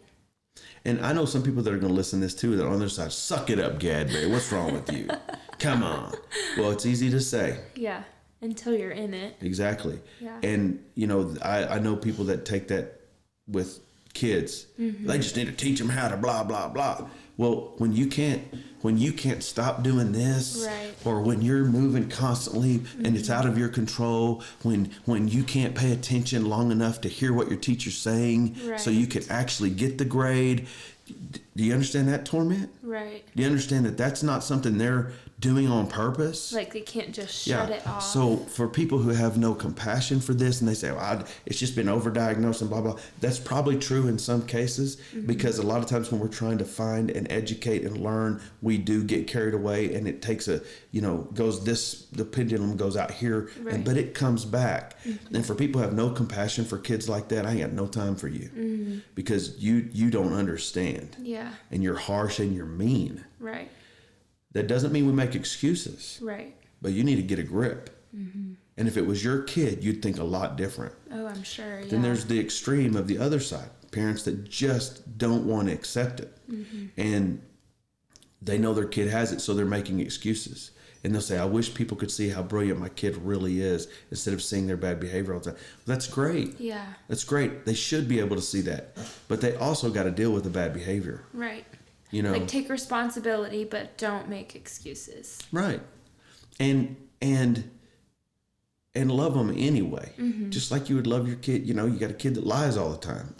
And I know some people that are going to listen to this too, that are on their side, suck it up, Gadberry. What's wrong with you? Come on. Well, it's easy to say. Yeah. Until you're in it. Exactly. Yeah. And, you know, I know people that take that with kids. They just need to teach them how to blah, blah, blah. Well, when you can't stop doing this, right. or when you're moving constantly and it's out of your control, when you can't pay attention long enough to hear what your teacher's saying, right. so you can actually get the grade. Do you understand that torment? Right. Do you understand that that's not something they're doing on purpose? Like they can't just shut it off. So for people who have no compassion for this and they say, well, it's just been overdiagnosed and blah, blah, that's probably true in some cases, because a lot of times when we're trying to find and educate and learn, we do get carried away, and it takes the pendulum goes out here, right. but it comes back. And for people who have no compassion for kids like that, I ain't got no time for you, because you don't understand. Yeah. And you're harsh and you're mean. Right. That doesn't mean we make excuses. Right. But you need to get a grip. And if it was your kid, you'd think a lot different. Oh, I'm sure. Then there's the extreme of the other side. Parents that just don't want to accept it. And they know their kid has it, so they're making excuses. And they'll say, I wish people could see how brilliant my kid really is, instead of seeing their bad behavior all the time. Well, that's great. Yeah. That's great. They should be able to see that. But they also got to deal with the bad behavior. Right. You know, like take responsibility, but don't make excuses. Right. And love them anyway. Just like you would love your kid. You know, you got a kid that lies all the time.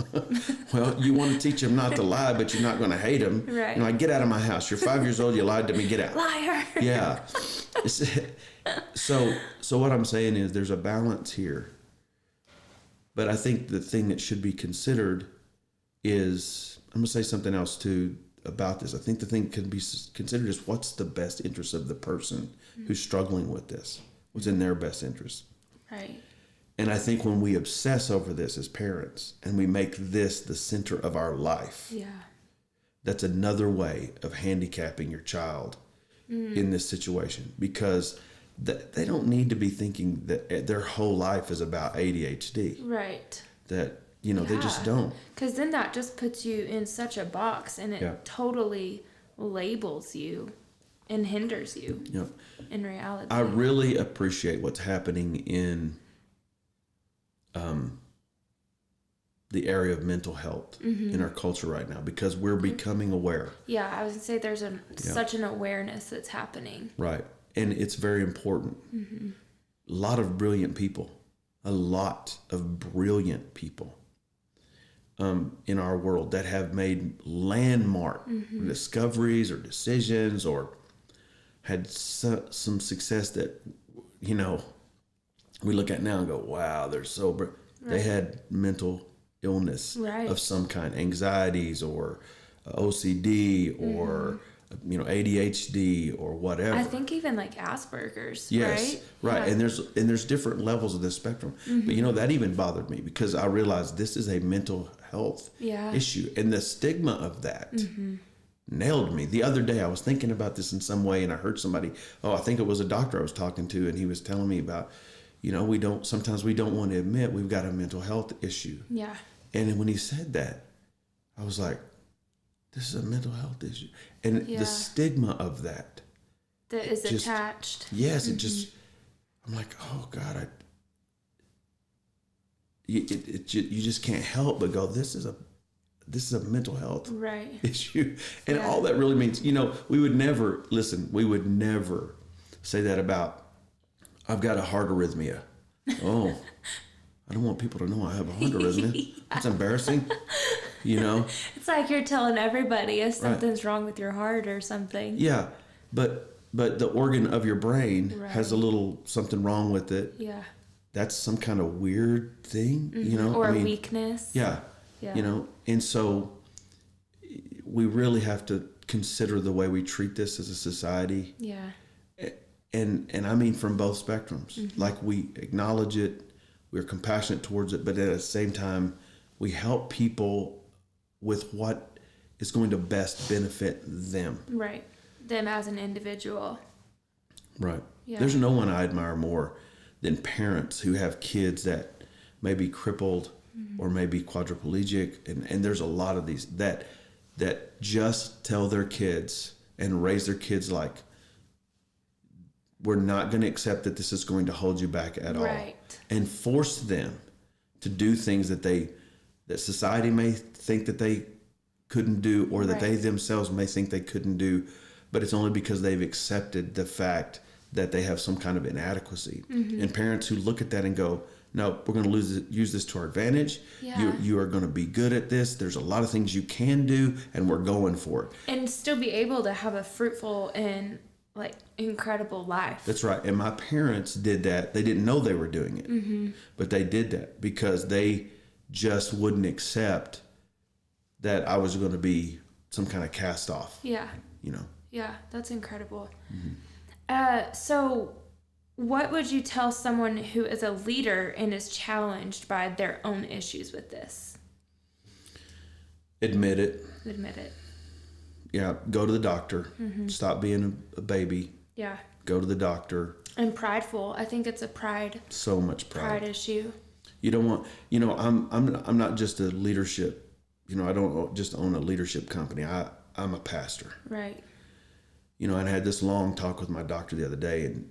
Well, you want to teach him not to lie, but you're not going to hate him. Right. You know, like, get out of my house. You're 5 years old. You lied to me. Get out. Liar. Yeah. So what I'm saying is there's a balance here. But I think the thing that should be considered is, I'm going to say something else too about this. I think the thing can be considered is, what's the best interest of the person who's struggling with this? What's in their best interest? Right. And I think when we obsess over this as parents and we make this the center of our life, yeah, that's another way of handicapping your child in this situation, because they don't need to be thinking that their whole life is about ADHD. Right. That, you know, they just don't. Because then that just puts you in such a box, and it totally labels you and hinders you in reality. I really appreciate what's happening in the area of mental health in our culture right now, because we're becoming aware. Yeah, I was going to say there's such an awareness that's happening. Right. And it's very important. A lot of brilliant people in our world that have made landmark discoveries or decisions, or had some success that, you know, we look at now and go, wow, they're so Right. They had mental illness of some kind, anxieties or OCD or, you know, ADHD or whatever. I think even like Asperger's, yes, right. Yeah. And there's different levels of this spectrum. But, you know, that even bothered me, because I realized this is a mental health issue. And the stigma of that nailed me. The other day I was thinking about this in some way, and I heard somebody, I think it was a doctor I was talking to, and he was telling me about, you know, sometimes we don't want to admit we've got a mental health issue. Yeah. And when he said that, I was like, this is a mental health issue. And the stigma of that is attached. Yes, it just, I'm like, oh God, you just can't help but go, this is a mental health issue. And all that really means, you know, we would never say that about, I've got a heart arrhythmia. Oh, I don't want people to know I have a heart arrhythmia. That's embarrassing. You know? It's like you're telling everybody if something's wrong with your heart or something. Yeah. But the organ of your brain has a little something wrong with it. Yeah. That's some kind of weird thing, you know? Or weakness. Yeah. You know? And so we really have to consider the way we treat this as a society. Yeah. And I mean from both spectrums. Like, we acknowledge it, we're compassionate towards it, but at the same time, We help people with what is going to best benefit them. Right. Them as an individual. Right. Yeah. There's no one I admire more than parents who have kids that may be crippled or may be quadriplegic. And there's a lot of these that just tell their kids and raise their kids like, we're not going to accept that this is going to hold you back at all. Right. And force them to do things that society may think that they couldn't do, or that they themselves may think they couldn't do, but it's only because they've accepted the fact that they have some kind of inadequacy. And parents who look at that and go, no, we're going to use this to our advantage. Yeah. You are going to be good at this. There's a lot of things you can do, and we're going for it. And still be able to have a fruitful and like incredible life. That's right. And my parents did that. They didn't know they were doing it, but they did that because they just wouldn't accept that I was going to be some kind of cast off. Yeah. You know? Yeah, that's incredible. So what would you tell someone who is a leader and is challenged by their own issues with this? Admit it. Admit it. Yeah. Go to the doctor. Stop being a baby. Yeah. Go to the doctor. And prideful. I think it's a pride So much pride. issue. You don't want, I'm not just a leadership, I don't just own a leadership company. I'm a pastor. Right. And I had this long talk with my doctor the other day, and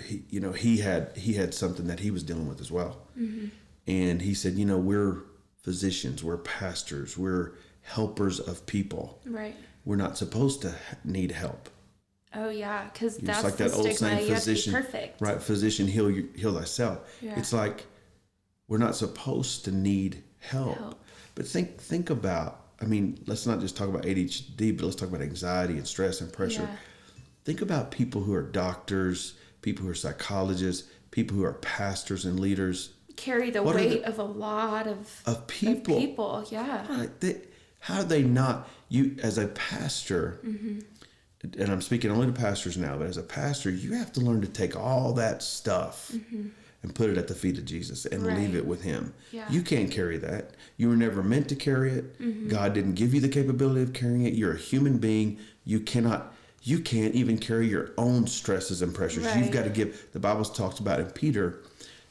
he had something that he was dealing with as well. And he said, we're physicians, we're pastors, we're helpers of people. Right. We're not supposed to need help. Oh yeah, because that's like the that old stigma. saying, You have to be physician, perfect. right? Physician, heal thyself. Yeah. It's like we're not supposed to need help. But think about, let's not just talk about ADHD, but let's talk about anxiety and stress and pressure. Yeah. Think about people who are doctors, people who are psychologists, people who are pastors and leaders. Carry the weight of a lot of people. Yeah. Right. How do they not? You, as a pastor, and I'm speaking only to pastors now, but as a pastor, you have to learn to take all that stuff and put it at the feet of Jesus and leave it with him. Yeah. You can't carry that. You were never meant to carry it. God didn't give you the capability of carrying it. You're a human being. You can't even carry your own stresses and pressures. Right. You've got to give, the Bible talks about in Peter,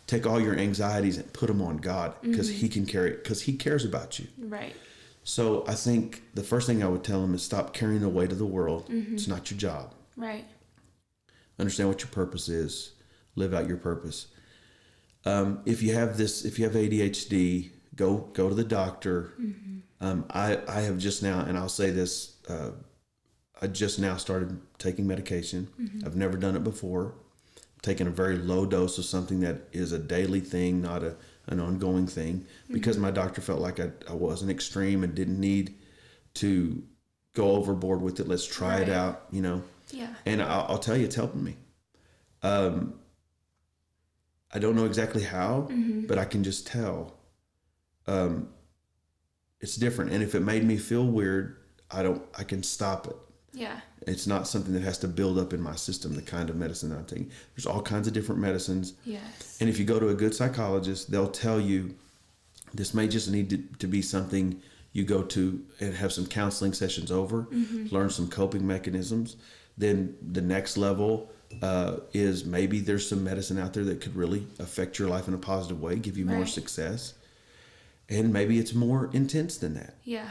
take all your anxieties and put them on God, because he can carry it, because he cares about you. Right. So I think the first thing I would tell them is stop carrying the weight of the world. It's not your job. Right. Understand Understand what your purpose is. Live out your purpose. If you have ADHD, go to the doctor. I have just now, and I'll say this, I just now started taking medication. I've never done it before. Taking a very low dose of something that is a daily thing, not an ongoing thing, because my doctor felt like I wasn't extreme and didn't need to go overboard with it. Let's try it out, Yeah. And I'll tell you, it's helping me. I don't know exactly how, but I can just tell. It's different. And if it made me feel weird, I can stop it. Yeah. It's not something that has to build up in my system, the kind of medicine that I'm taking. There's all kinds of different medicines. Yes. And if you go to a good psychologist, they'll tell you this may just need to be something you go to and have some counseling sessions over, learn some coping mechanisms. Then the next level is maybe there's some medicine out there that could really affect your life in a positive way, give you more success. And maybe it's more intense than that. Yeah.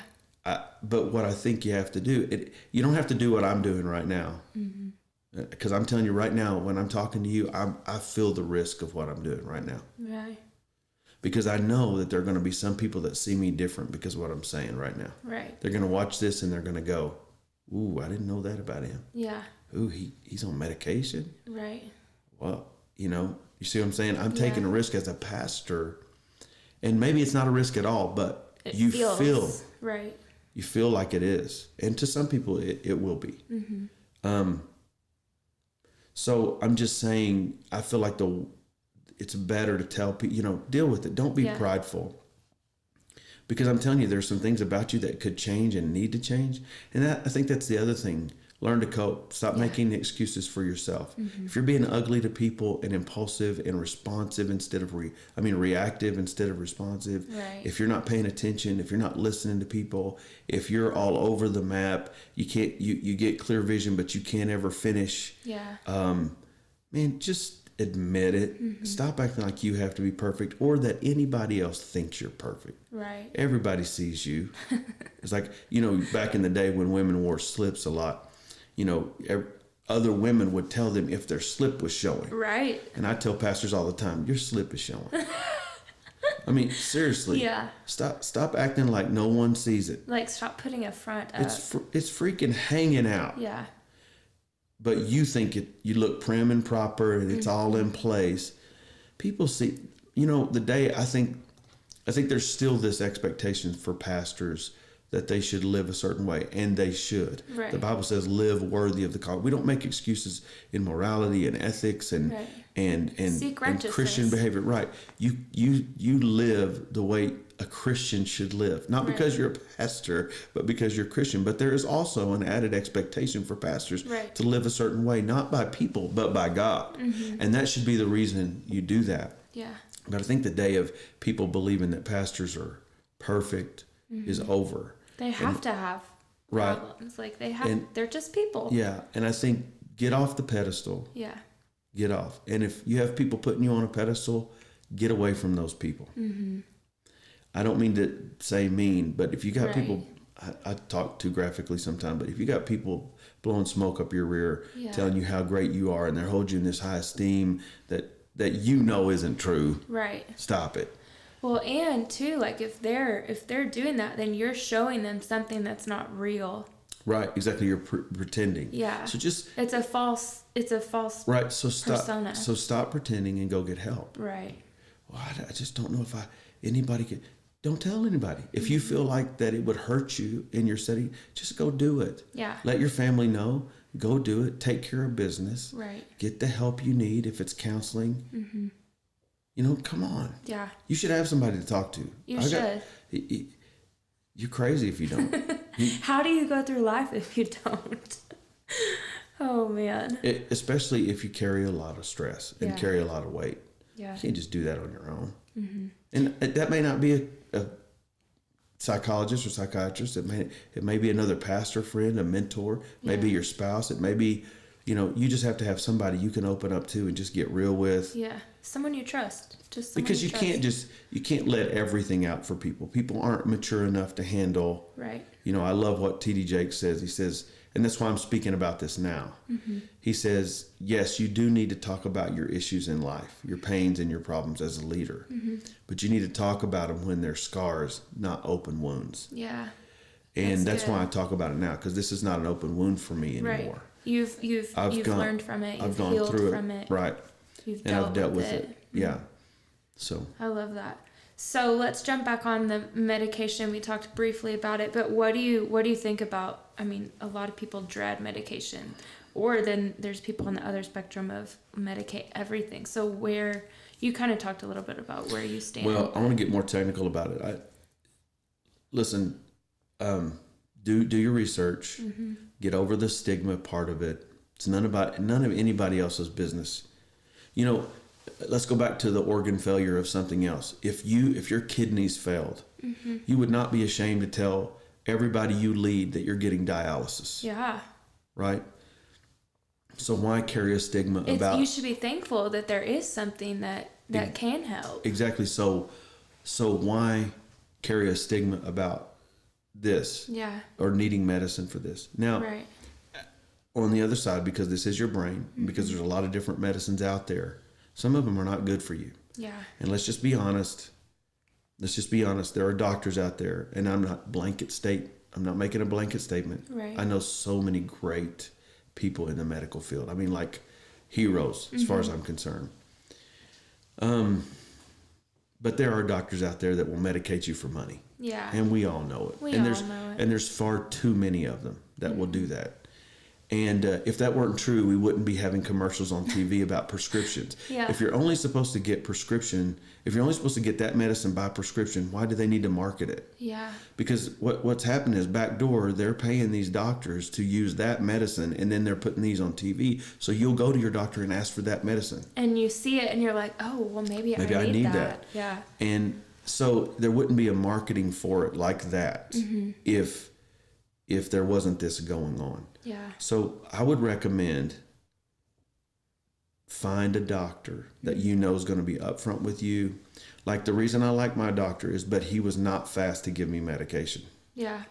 But what I think you have to do, you don't have to do what I'm doing right now. Because I'm telling you right now, when I'm talking to you, I feel the risk of what I'm doing right now. Right. Because I know that there are going to be some people that see me different because of what I'm saying right now. Right. They're going to watch this and they're going to go, ooh, I didn't know that about him. Yeah. Ooh, he's on medication. Right. Well, you see what I'm saying? I'm taking a risk as a pastor. And maybe it's not a risk at all, but you feel right. You feel like it is. And to some people, it will be. So I'm just saying, I feel like it's better to tell people, deal with it. Don't be prideful. Because I'm telling you, there's some things about you that could change and need to change. And I think that's the other thing. Learn to cope. Stop making excuses for yourself. If you're being ugly to people and impulsive and responsive instead of reactive instead of responsive. Right. If you're not paying attention, if you're not listening to people, if you're all over the map, you get clear vision, but you can't ever finish. Yeah. Man, just admit it. Stop acting like you have to be perfect or that anybody else thinks you're perfect. Right. Everybody sees you. It's like, back in the day when women wore slips a lot, other women would tell them if their slip was showing. Right. And I tell pastors all the time, your slip is showing. I mean, seriously. Yeah. Stop acting like no one sees it. Like, stop putting a front up. It's freaking hanging out. Yeah. But you think you look prim and proper and it's all in place. People see, the day I think there's still this expectation for pastors that they should live a certain way, and they should. Right. The Bible says live worthy of the call. We don't make excuses in morality and ethics and Seek righteousness. Christian behavior. Right. You live the way a Christian should live, not because you're a pastor, but because you're Christian. But there is also an added expectation for pastors to live a certain way, not by people, but by God. And that should be the reason you do that. Yeah. But I think the day of people believing that pastors are perfect is over. They have to have problems. Like they're just people. Yeah. And I think get off the pedestal. Yeah. Get off. And if you have people putting you on a pedestal, get away from those people. I don't mean to say mean, but if you got people, I talk too graphically sometimes, but if you got people blowing smoke up your rear, telling you how great you are, and they're holding you in this high esteem that isn't true. Right. Stop it. Well, and too, like if they're doing that, then you're showing them something that's not real. Right, exactly. You're pretending. Yeah. So it's a false right. So stop. persona. So stop pretending and go get help. Right. Well, I just don't know if anybody can. Don't tell anybody. If you feel like that it would hurt you in your setting, just go do it. Yeah. Let your family know. Go do it. Take care of business. Right. Get the help you need if it's counseling. Come on. Yeah. You should have somebody to talk to. You should. You're crazy if you don't. How do you go through life if you don't? Oh, man. Especially if you carry a lot of stress and carry a lot of weight. Yeah. You can't just do that on your own. And that may not be a psychologist or psychiatrist. It may be another pastor friend, a mentor, maybe your spouse. It may be, you just have to have somebody you can open up to and just get real with. Yeah. Someone you trust. Because you can't let everything out for people. People aren't mature enough to handle. Right. I love what T.D. Jakes says. He says, and that's why I'm speaking about this now. He says, yes, you do need to talk about your issues in life, your pains and your problems as a leader. But you need to talk about them when they're scars, not open wounds. Yeah. And that's why I talk about it now, because this is not an open wound for me anymore. Right. You've learned from it. You've gone healed through from it. Right. I've dealt with it. Yeah. So I love that. So let's jump back on the medication. We talked briefly about it, but what do you think about? I mean, a lot of people dread medication, or then there's people on the other spectrum of medicate everything. So where you kind of talked a little bit about where you stand. Well, I want to get more technical about it. Listen, do your research. Get over the stigma part of it. It's none of anybody else's business. Let's go back to the organ failure of something else. If your kidneys failed, you would not be ashamed to tell everybody you lead that you're getting dialysis. Yeah. Right? So why carry a stigma about... You should be thankful that there is something that can help. Exactly. So why carry a stigma about this? Yeah. Or needing medicine for this? Now, right. On the other side, because this is your brain, because there's a lot of different medicines out there, some of them are not good for you. Yeah. And let's just be honest. There are doctors out there, and I'm not making a blanket statement. Right. I know so many great people in the medical field. I mean, like heroes, as far as I'm concerned. But there are doctors out there that will medicate you for money. Yeah. And we all know it. And there's far too many of them that will do that. And if that weren't true, we wouldn't be having commercials on TV about prescriptions. Yeah. If you're only supposed to get that medicine by prescription, why do they need to market it? Yeah. Because what's happened is backdoor, they're paying these doctors to use that medicine, and then they're putting these on TV. So you'll go to your doctor and ask for that medicine. And you see it and you're like, oh, well, maybe I need that. Yeah. And so there wouldn't be a marketing for it like that if there wasn't this going on. Yeah. So I would recommend find a doctor that you know is going to be upfront with you. Like, the reason I like my doctor is, but he was not fast to give me medication. Yeah.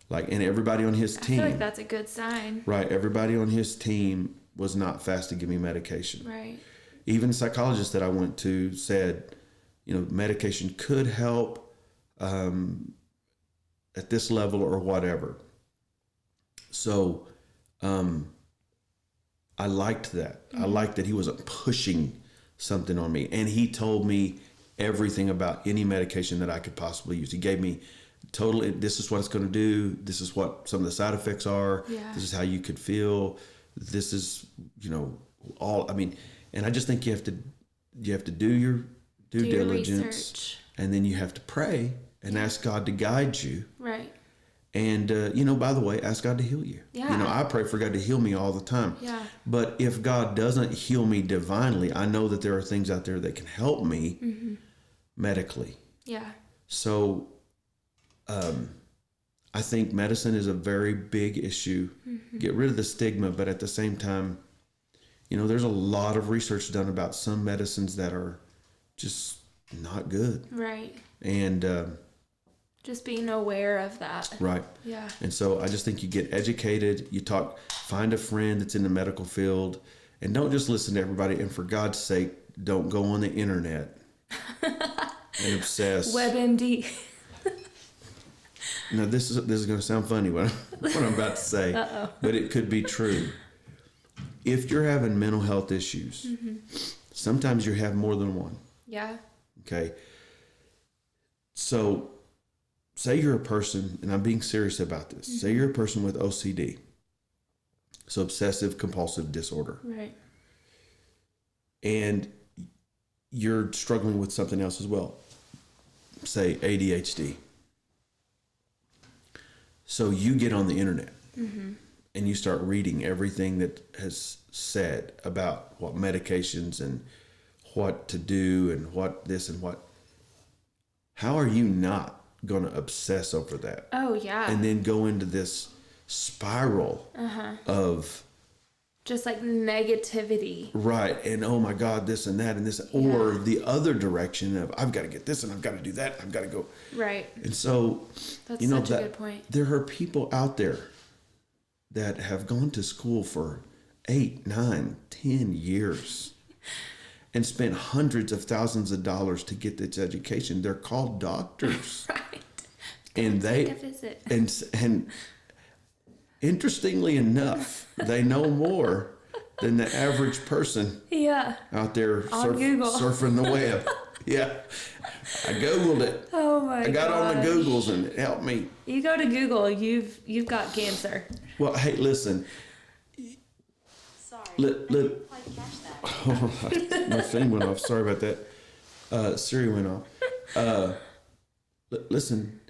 Like, and everybody on his team. I feel like that's a good sign. Right. Everybody on his team was not fast to give me medication. Right. Even psychologists that I went to said, medication could help at this level or whatever. So I liked that. I liked that he wasn't pushing something on me. And he told me everything about any medication that I could possibly use. He gave me totally, this is what it's going to do. This is what some of the side effects are. Yeah. This is how you could feel. This is, and I just think you have to do your due diligence. Research. And then you have to pray and ask God to guide you. Right. And, by the way, ask God to heal you. Yeah. I pray for God to heal me all the time. Yeah. But if God doesn't heal me divinely, I know that there are things out there that can help me medically. Yeah. So I think medicine is a very big issue. Get rid of the stigma, but at the same time, there's a lot of research done about some medicines that are just not good. Right. And just being aware of that. Right. Yeah. And so I just think you get educated, find a friend that's in the medical field, and don't just listen to everybody. And for God's sake, don't go on the internet and obsess. WebMD. Now, this is going to sound funny what I'm about to say, but it could be true. If you're having mental health issues, sometimes you have more than one. Yeah. Okay. So say you're a person, and I'm being serious about this. Say you're a person with OCD. So obsessive compulsive disorder. Right. And you're struggling with something else as well. Say ADHD. So you get on the internet and you start reading everything that has said about what medications and what to do and what this and what. How are you not going to obsess over that? Oh, yeah. And then go into this spiral of just like negativity. Right. And oh my God, this and that and this, or the other direction of I've got to get this and I've got to do that. I've got to go. Right. And so, that's such a good point. There are people out there that have gone to school for 8, 9, 10 years and spent hundreds of thousands of dollars to get this education. They're called doctors. Right. And take a visit. And interestingly enough, they know more than the average person out there surfing the web. Yeah. I Googled it. Oh my god. I got on the Googles and it helped me. You go to Google, you've got cancer. Well, hey, listen. Sorry, I didn't quite catch that. My thing went off. Sorry about that. Siri went off. Listen.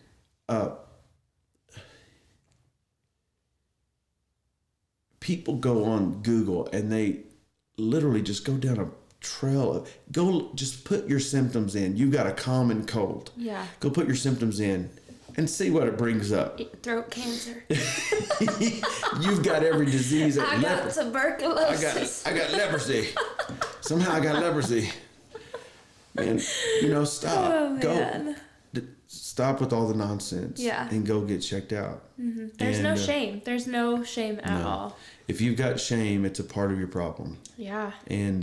People go on Google and they literally just go down a trail. Just put your symptoms in. You got a common cold. Yeah. Go put your symptoms in and see what it brings up. Throat cancer. You've got every disease. I got tuberculosis. I got leprosy. Somehow I got leprosy. Man, stop. Oh, man. Stop with all the nonsense. Yeah. And go get checked out. There's no shame. There's no shame at all. If you've got shame, it's a part of your problem. Yeah. And,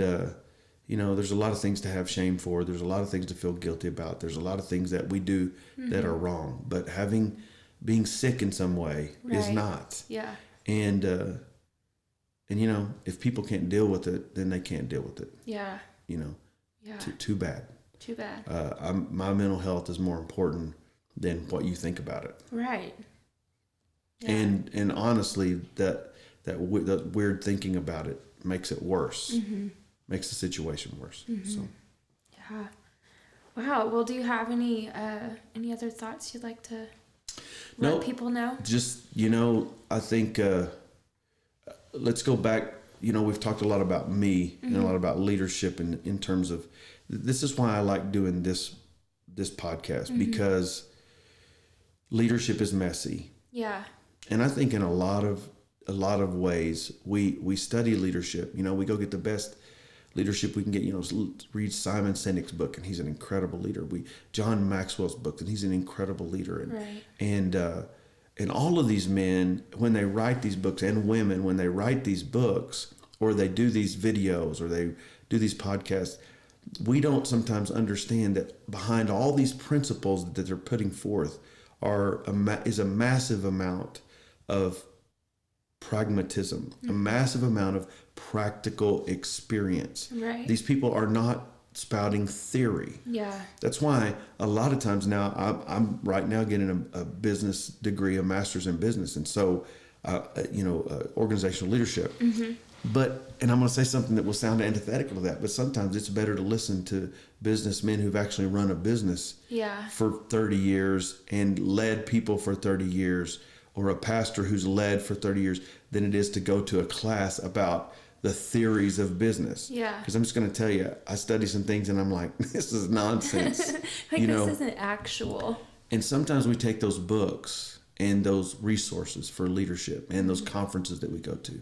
there's a lot of things to have shame for. There's a lot of things to feel guilty about. There's a lot of things that we do that are wrong. But being sick in some way is not. Yeah. And if people can't deal with it, then they can't deal with it. Yeah. Yeah. Too bad. Too bad. My mental health is more important than what you think about it. Right. Yeah. And honestly, that weird thinking about it makes it worse, makes the situation worse. So, yeah. Wow. Well, do you have any other thoughts you'd like to let people know? Just, I think, let's go back. We've talked a lot about me and a lot about leadership in terms of, this is why I like doing this podcast, because leadership is messy. Yeah. And I think in a lot of ways we study leadership. We go get the best leadership we can get. Read Simon Sinek's book, and he's an incredible leader. John Maxwell's book, and he's an incredible leader. And right. And all of these men, when they write these books, and women, when they write these books, or they do these videos, or they do these podcasts, we don't sometimes understand that behind all these principles that they're putting forth is a massive amount of pragmatism, a massive amount of practical experience. Right. These people are not spouting theory. Yeah. That's why a lot of times now, I'm right now getting a business degree, a master's in business, and so organizational leadership. And I'm going to say something that will sound antithetical to that, but sometimes it's better to listen to businessmen who've actually run a business for 30 years and led people for 30 years, or a pastor who's led for 30 years, than it is to go to a class about the theories of business. Yeah. Because I'm just going to tell you, I study some things and I'm like, this is nonsense. This isn't actual. And sometimes we take those books and those resources for leadership and those conferences that we go to,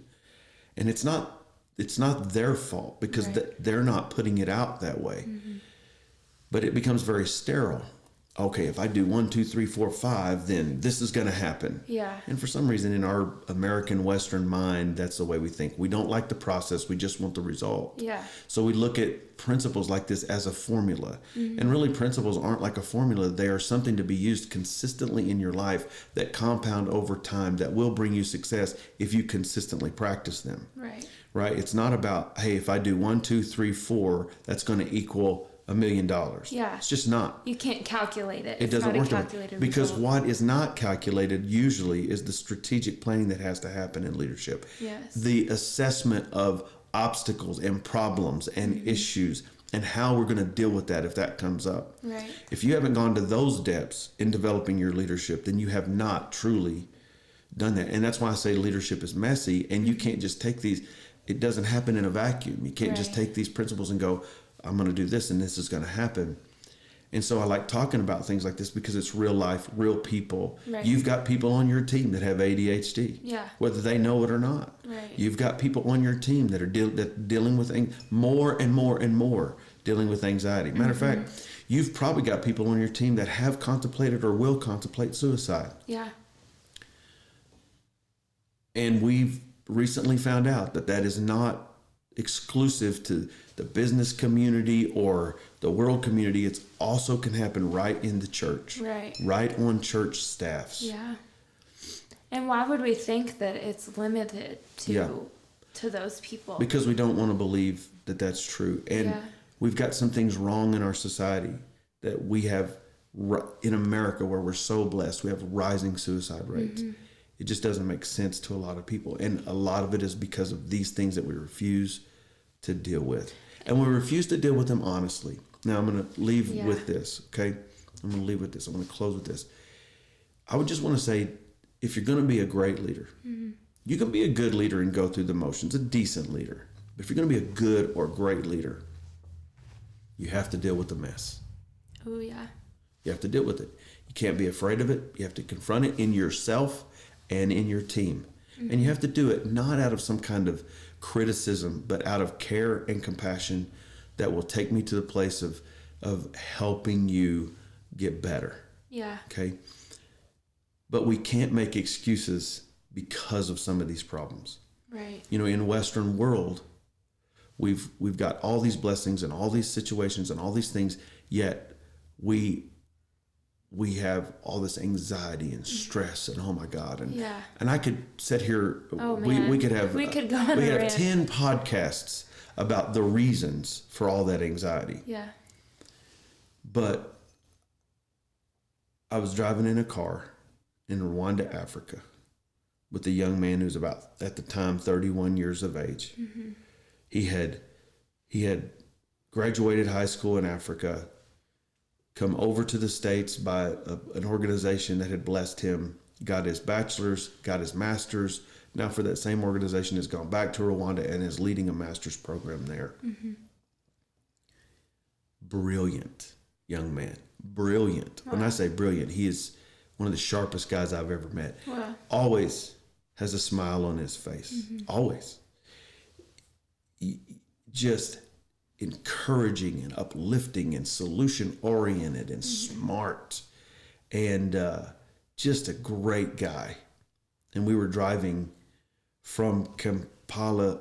and it's not their fault, because they're not putting it out that way. But it becomes very sterile. Okay, if I do 1, 2, 3, 4, 5, then this is going to happen. Yeah. And for some reason in our American Western mind, that's the way we think. We don't like the process. We just want the result. Yeah. So we look at principles like this as a formula. And really, principles aren't like a formula. They are something to be used consistently in your life that compound over time, that will bring you success if you consistently practice them. Right. Right? It's not about, hey, if I do 1, 2, 3, 4, that's going to equal $1 million. Yeah. It's just not. You can't calculate it. It doesn't work that way. Because what is not calculated usually is the strategic planning that has to happen in leadership. Yes. The assessment of obstacles and problems and issues, and how we're going to deal with that if that comes up. Right. If you haven't gone to those depths in developing your leadership, then you have not truly done that. And that's why I say leadership is messy, and you can't just take these. It doesn't happen in a vacuum. You can't just take these principles and go, I'm going to do this and this is going to happen. And so I like talking about things like this because it's real life, real people. Right. You've got people on your team that have ADHD, whether they know it or not. Right. You've got people on your team that are dealing with more and more and more, dealing with anxiety. Matter of fact, you've probably got people on your team that have contemplated or will contemplate suicide. Yeah. And we've recently found out that is not exclusive to the business community or the world community. It's also can happen right in the church, right on church staffs. Yeah. And why would we think that it's limited to those people? Because we don't want to believe that that's true. And we've got some things wrong in our society that we have in America, where we're so blessed. We have rising suicide rates. It just doesn't make sense to a lot of people. And a lot of it is because of these things that we refuse to deal with. And we refuse to deal with them honestly. Now I'm going to leave with this, okay? I'm going to leave with this. I'm going to close with this. I would just want to say, if you're going to be a great leader, you can be a good leader and go through the motions, a decent leader. But if you're going to be a good or great leader, you have to deal with the mess. Oh, yeah. You have to deal with it. You can't be afraid of it. You have to confront it in yourself and in your team. And you have to do it not out of some kind of criticism, but out of care and compassion that will take me to the place of helping you get better. Yeah. Okay. But we can't make excuses because of some of these problems. Right. In Western world, we've got all these blessings and all these situations and all these things, yet we have all this anxiety and stress and oh my God. And I could sit here, we could have 10 podcasts about the reasons for all that anxiety. Yeah. But I was driving in a car in Rwanda, Africa, with a young man who's about, at the time, 31 years of age. Mm-hmm. He had graduated high school in Africa, come over to the States by an organization that had blessed him, got his bachelor's, got his master's. Now for that same organization has gone back to Rwanda and is leading a master's program there. Mm-hmm. Brilliant young man. Brilliant. Wow. When I say brilliant, he is one of the sharpest guys I've ever met. Wow. Always has a smile on his face. Mm-hmm. Always. Just encouraging and uplifting and solution oriented and smart, and just a great guy. And we were driving from Kampala,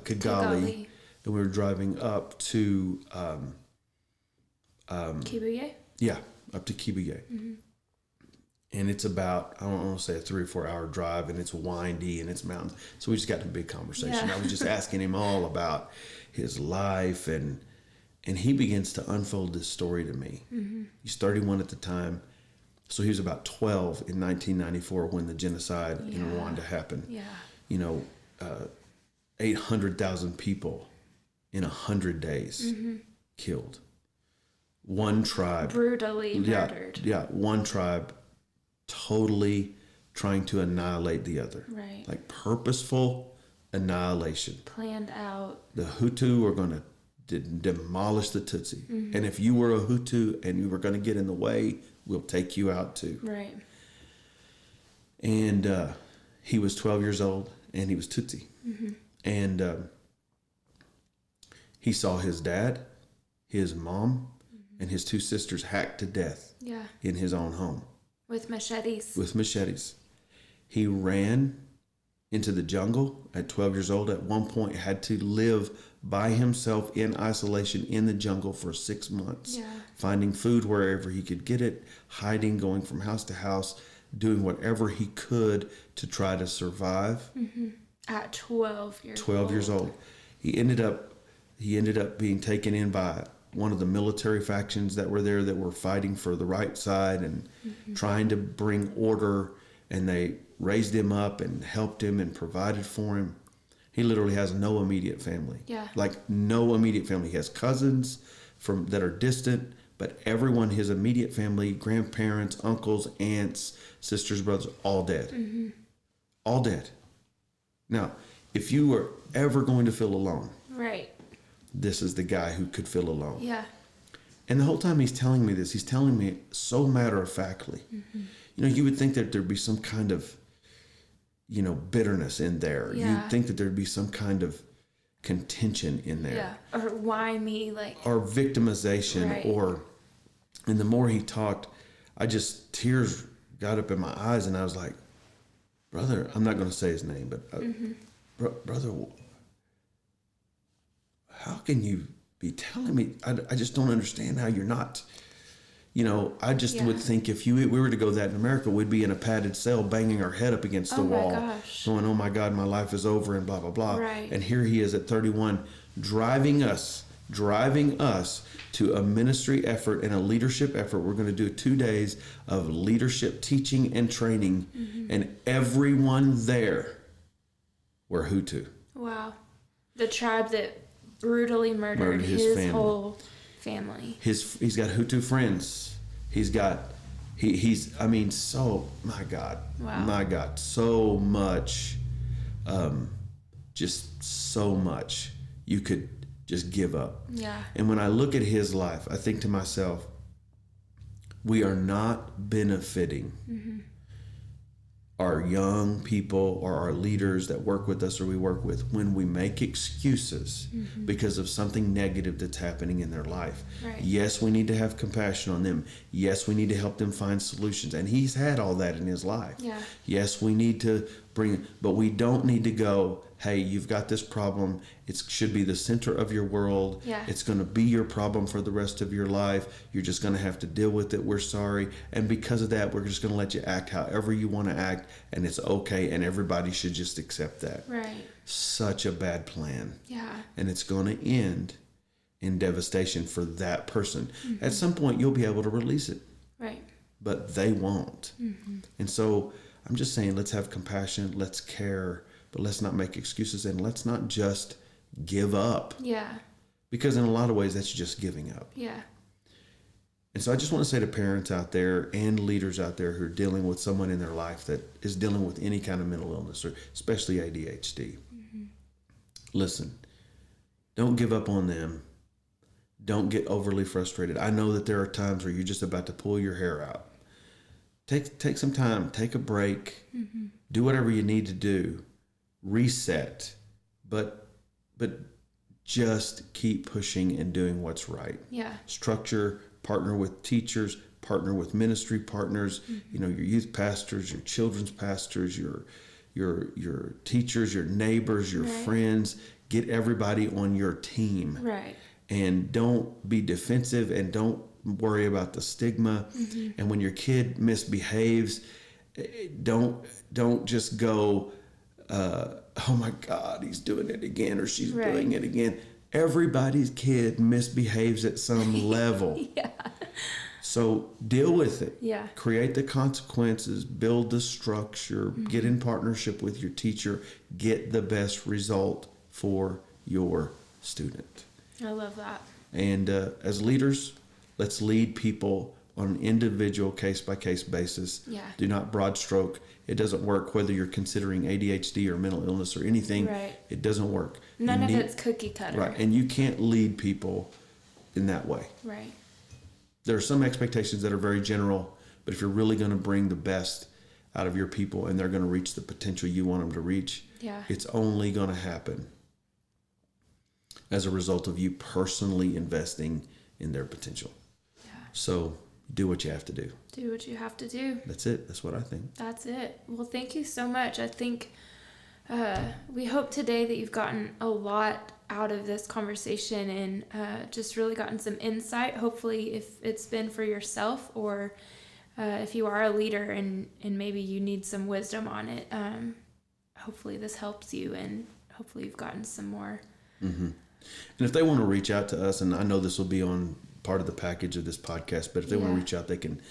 Kigali, and we were driving up to Kibuye? Yeah, up to Kibuye. Mm-hmm. And it's about, I don't want to say a 3 or 4 hour drive, and it's windy and it's mountains. So we just got in a big conversation. Yeah. I was just asking him all about his life, and he begins to unfold this story to me. Mm-hmm. He's 31 at the time. So he was about 12 in 1994 when the genocide in Rwanda happened. Yeah. 800,000 people in 100 days killed. One tribe. Brutally murdered. Yeah, one tribe totally trying to annihilate the other. Right. Like purposeful annihilation. Planned out. The Hutu were going to demolish the Tutsi. Mm-hmm. And if you were a Hutu and you were going to get in the way, we'll take you out too. Right. And he was 12 years old and he was Tutsi. Mm-hmm. And he saw his dad, his mom, and his 2 sisters hacked to death in his own home. With machetes. With machetes. He ran into the jungle at 12 years old. At one point had to live by himself in isolation in the jungle for 6 months. Yeah. Finding food wherever he could get it, hiding, going from house to house, doing whatever he could to try to survive. Mm-hmm. At 12 years old. 12 years old. He ended up being taken in by one of the military factions that were there that were fighting for the right side and trying to bring order, and they raised him up and helped him and provided for him. He literally has no immediate family. Yeah. Like no immediate family. He has cousins that are distant, but everyone, his immediate family, grandparents, uncles, aunts, sisters, brothers, all dead. Mm-hmm. All dead. Now, if you were ever going to feel alone, right, this is the guy who could feel alone. Yeah. And the whole time he's telling me this, he's telling me so matter-of-factly. Mm-hmm. You would think that there'd be some kind of, bitterness in there. Yeah. You'd think that there'd be some kind of contention in there. Yeah. Or why me? Or victimization. Right. And the more he talked, tears got up in my eyes, and I was like, brother, I'm not going to say his name, but brother, how can you be telling me? I just don't understand how you're not. I just would think if we were to go that in America, we'd be in a padded cell banging our head up against the wall, going, oh my God, my life is over and blah, blah, blah. Right. And here he is at 31, driving us to a ministry effort and a leadership effort. We're going to do 2 days of leadership teaching and training, and everyone there were Hutu. Wow. The tribe that brutally murdered his family. Whole family. He's got Hutu friends. He's my God, so much, just so much you could just give up. Yeah. And when I look at his life, I think to myself, we are not benefiting our young people or our leaders that work with us or we work with when we make excuses because of something negative that's happening in their life. Right. Yes, we need to have compassion on them. Yes, we need to help them find solutions. And he's had all that in his life. Yeah. Yes, we need to but we don't need to go, hey, you've got this problem. It should be the center of your world. Yeah. It's going to be your problem for the rest of your life. You're just going to have to deal with it. We're sorry. And because of that, we're just going to let you act however you want to act, and it's okay, and everybody should just accept that. Right. Such a bad plan. Yeah. And it's going to end in devastation for that person. At some point, you'll be able to release it. Right. But they won't. And so I'm just saying, let's have compassion, let's care, but let's not make excuses, and let's not just give up. Yeah. Because in a lot of ways, that's just giving up. Yeah. And so I just want to say to parents out there and leaders out there who are dealing with someone in their life that is dealing with any kind of mental illness, or especially ADHD. Mm-hmm. Listen, don't give up on them. Don't get overly frustrated. I know that there are times where you're just about to pull your hair out. Take some time, take a break, do whatever you need to do, reset, but just keep pushing and doing what's right. Yeah. Structure, partner with teachers, partner with ministry partners, your youth pastors, your children's pastors, your teachers, your neighbors, your friends. Get everybody on your team. Right. And don't be defensive, and don't worry about the stigma. And when your kid misbehaves, don't just go, oh my God, he's doing it again, or she's doing it again. Everybody's kid misbehaves at some level. Yeah. So deal with it. Yeah. Create the consequences, build the structure, get in partnership with your teacher, get the best result for your student. I love that. And as leaders, let's lead people on an individual case-by-case basis. Yeah. Do not broad stroke. It doesn't work whether you're considering ADHD or mental illness or anything. Right. It doesn't work. None of it's cookie cutter. Right. And you can't lead people in that way. Right. There are some expectations that are very general, but if you're really going to bring the best out of your people and they're going to reach the potential you want them to reach, it's only going to happen as a result of you personally investing in their potential. Yeah. So do what you have to do. Do what you have to do. That's it. That's what I think. That's it. Well, thank you so much. I think we hope today that you've gotten a lot out of this conversation and just really gotten some insight. Hopefully, if it's been for yourself, or if you are a leader and maybe you need some wisdom on it, hopefully this helps you, and hopefully you've gotten some more. Mm-hmm. And if they want to reach out to us, and I know this will be on part of the package of this podcast, but if they want to reach out, they can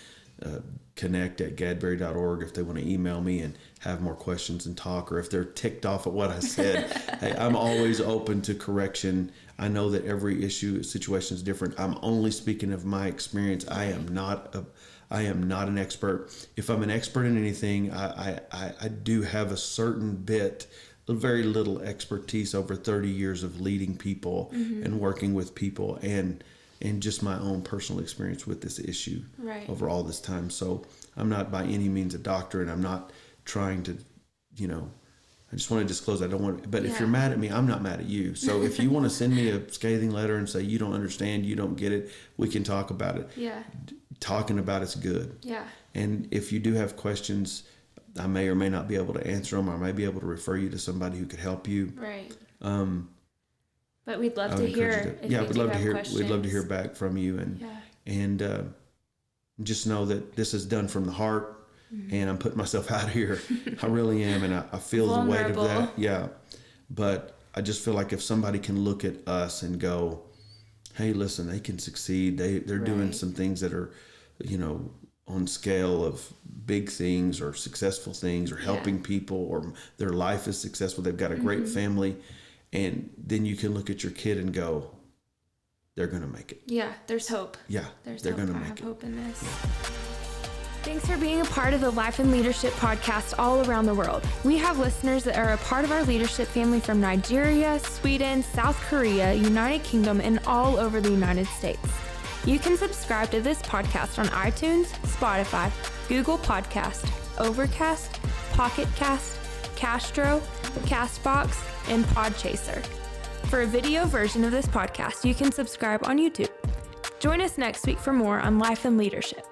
connect at gadberry.org. If they want to email me and have more questions and talk, or if they're ticked off at what I said, hey, I'm always open to correction. I know that every situation is different. I'm only speaking of my experience. I am not an expert. If I'm an expert in anything, I do have a certain bit, very little expertise over 30 years of leading people and working with people, and just my own personal experience with this issue over all this time. So I'm not by any means a doctor, and I'm not trying to, I just want to disclose I don't want, but if you're mad at me, I'm not mad at you. So if you want to send me a scathing letter and say you don't understand, you don't get it, we can talk about it. Yeah. Talking about it's good. Yeah. And if you do have questions, I may or may not be able to answer them. I may be able to refer you to somebody who could help you. Right. But we'd love to hear. We'd love to hear. Questions. We'd love to hear back from you, and just know that this is done from the heart, and I'm putting myself out here. I really am, and I feel the weight of that. Yeah, but I just feel like if somebody can look at us and go, "Hey, listen, they can succeed. They're doing some things that are, on scale of big things or successful things, or helping people, or their life is successful. They've got a great family." And then you can look at your kid and go, they're going to make it. Yeah, there's hope. Yeah, they're going to make it. I have hope in this. Thanks for being a part of the Life and Leadership podcast all around the world. We have listeners that are a part of our leadership family from Nigeria, Sweden, South Korea, United Kingdom, and all over the United States. You can subscribe to this podcast on iTunes, Spotify, Google Podcast, Overcast, Pocket Cast, Castro, Castbox, and Podchaser. For a video version of this podcast, you can subscribe on YouTube. Join us next week for more on life and leadership.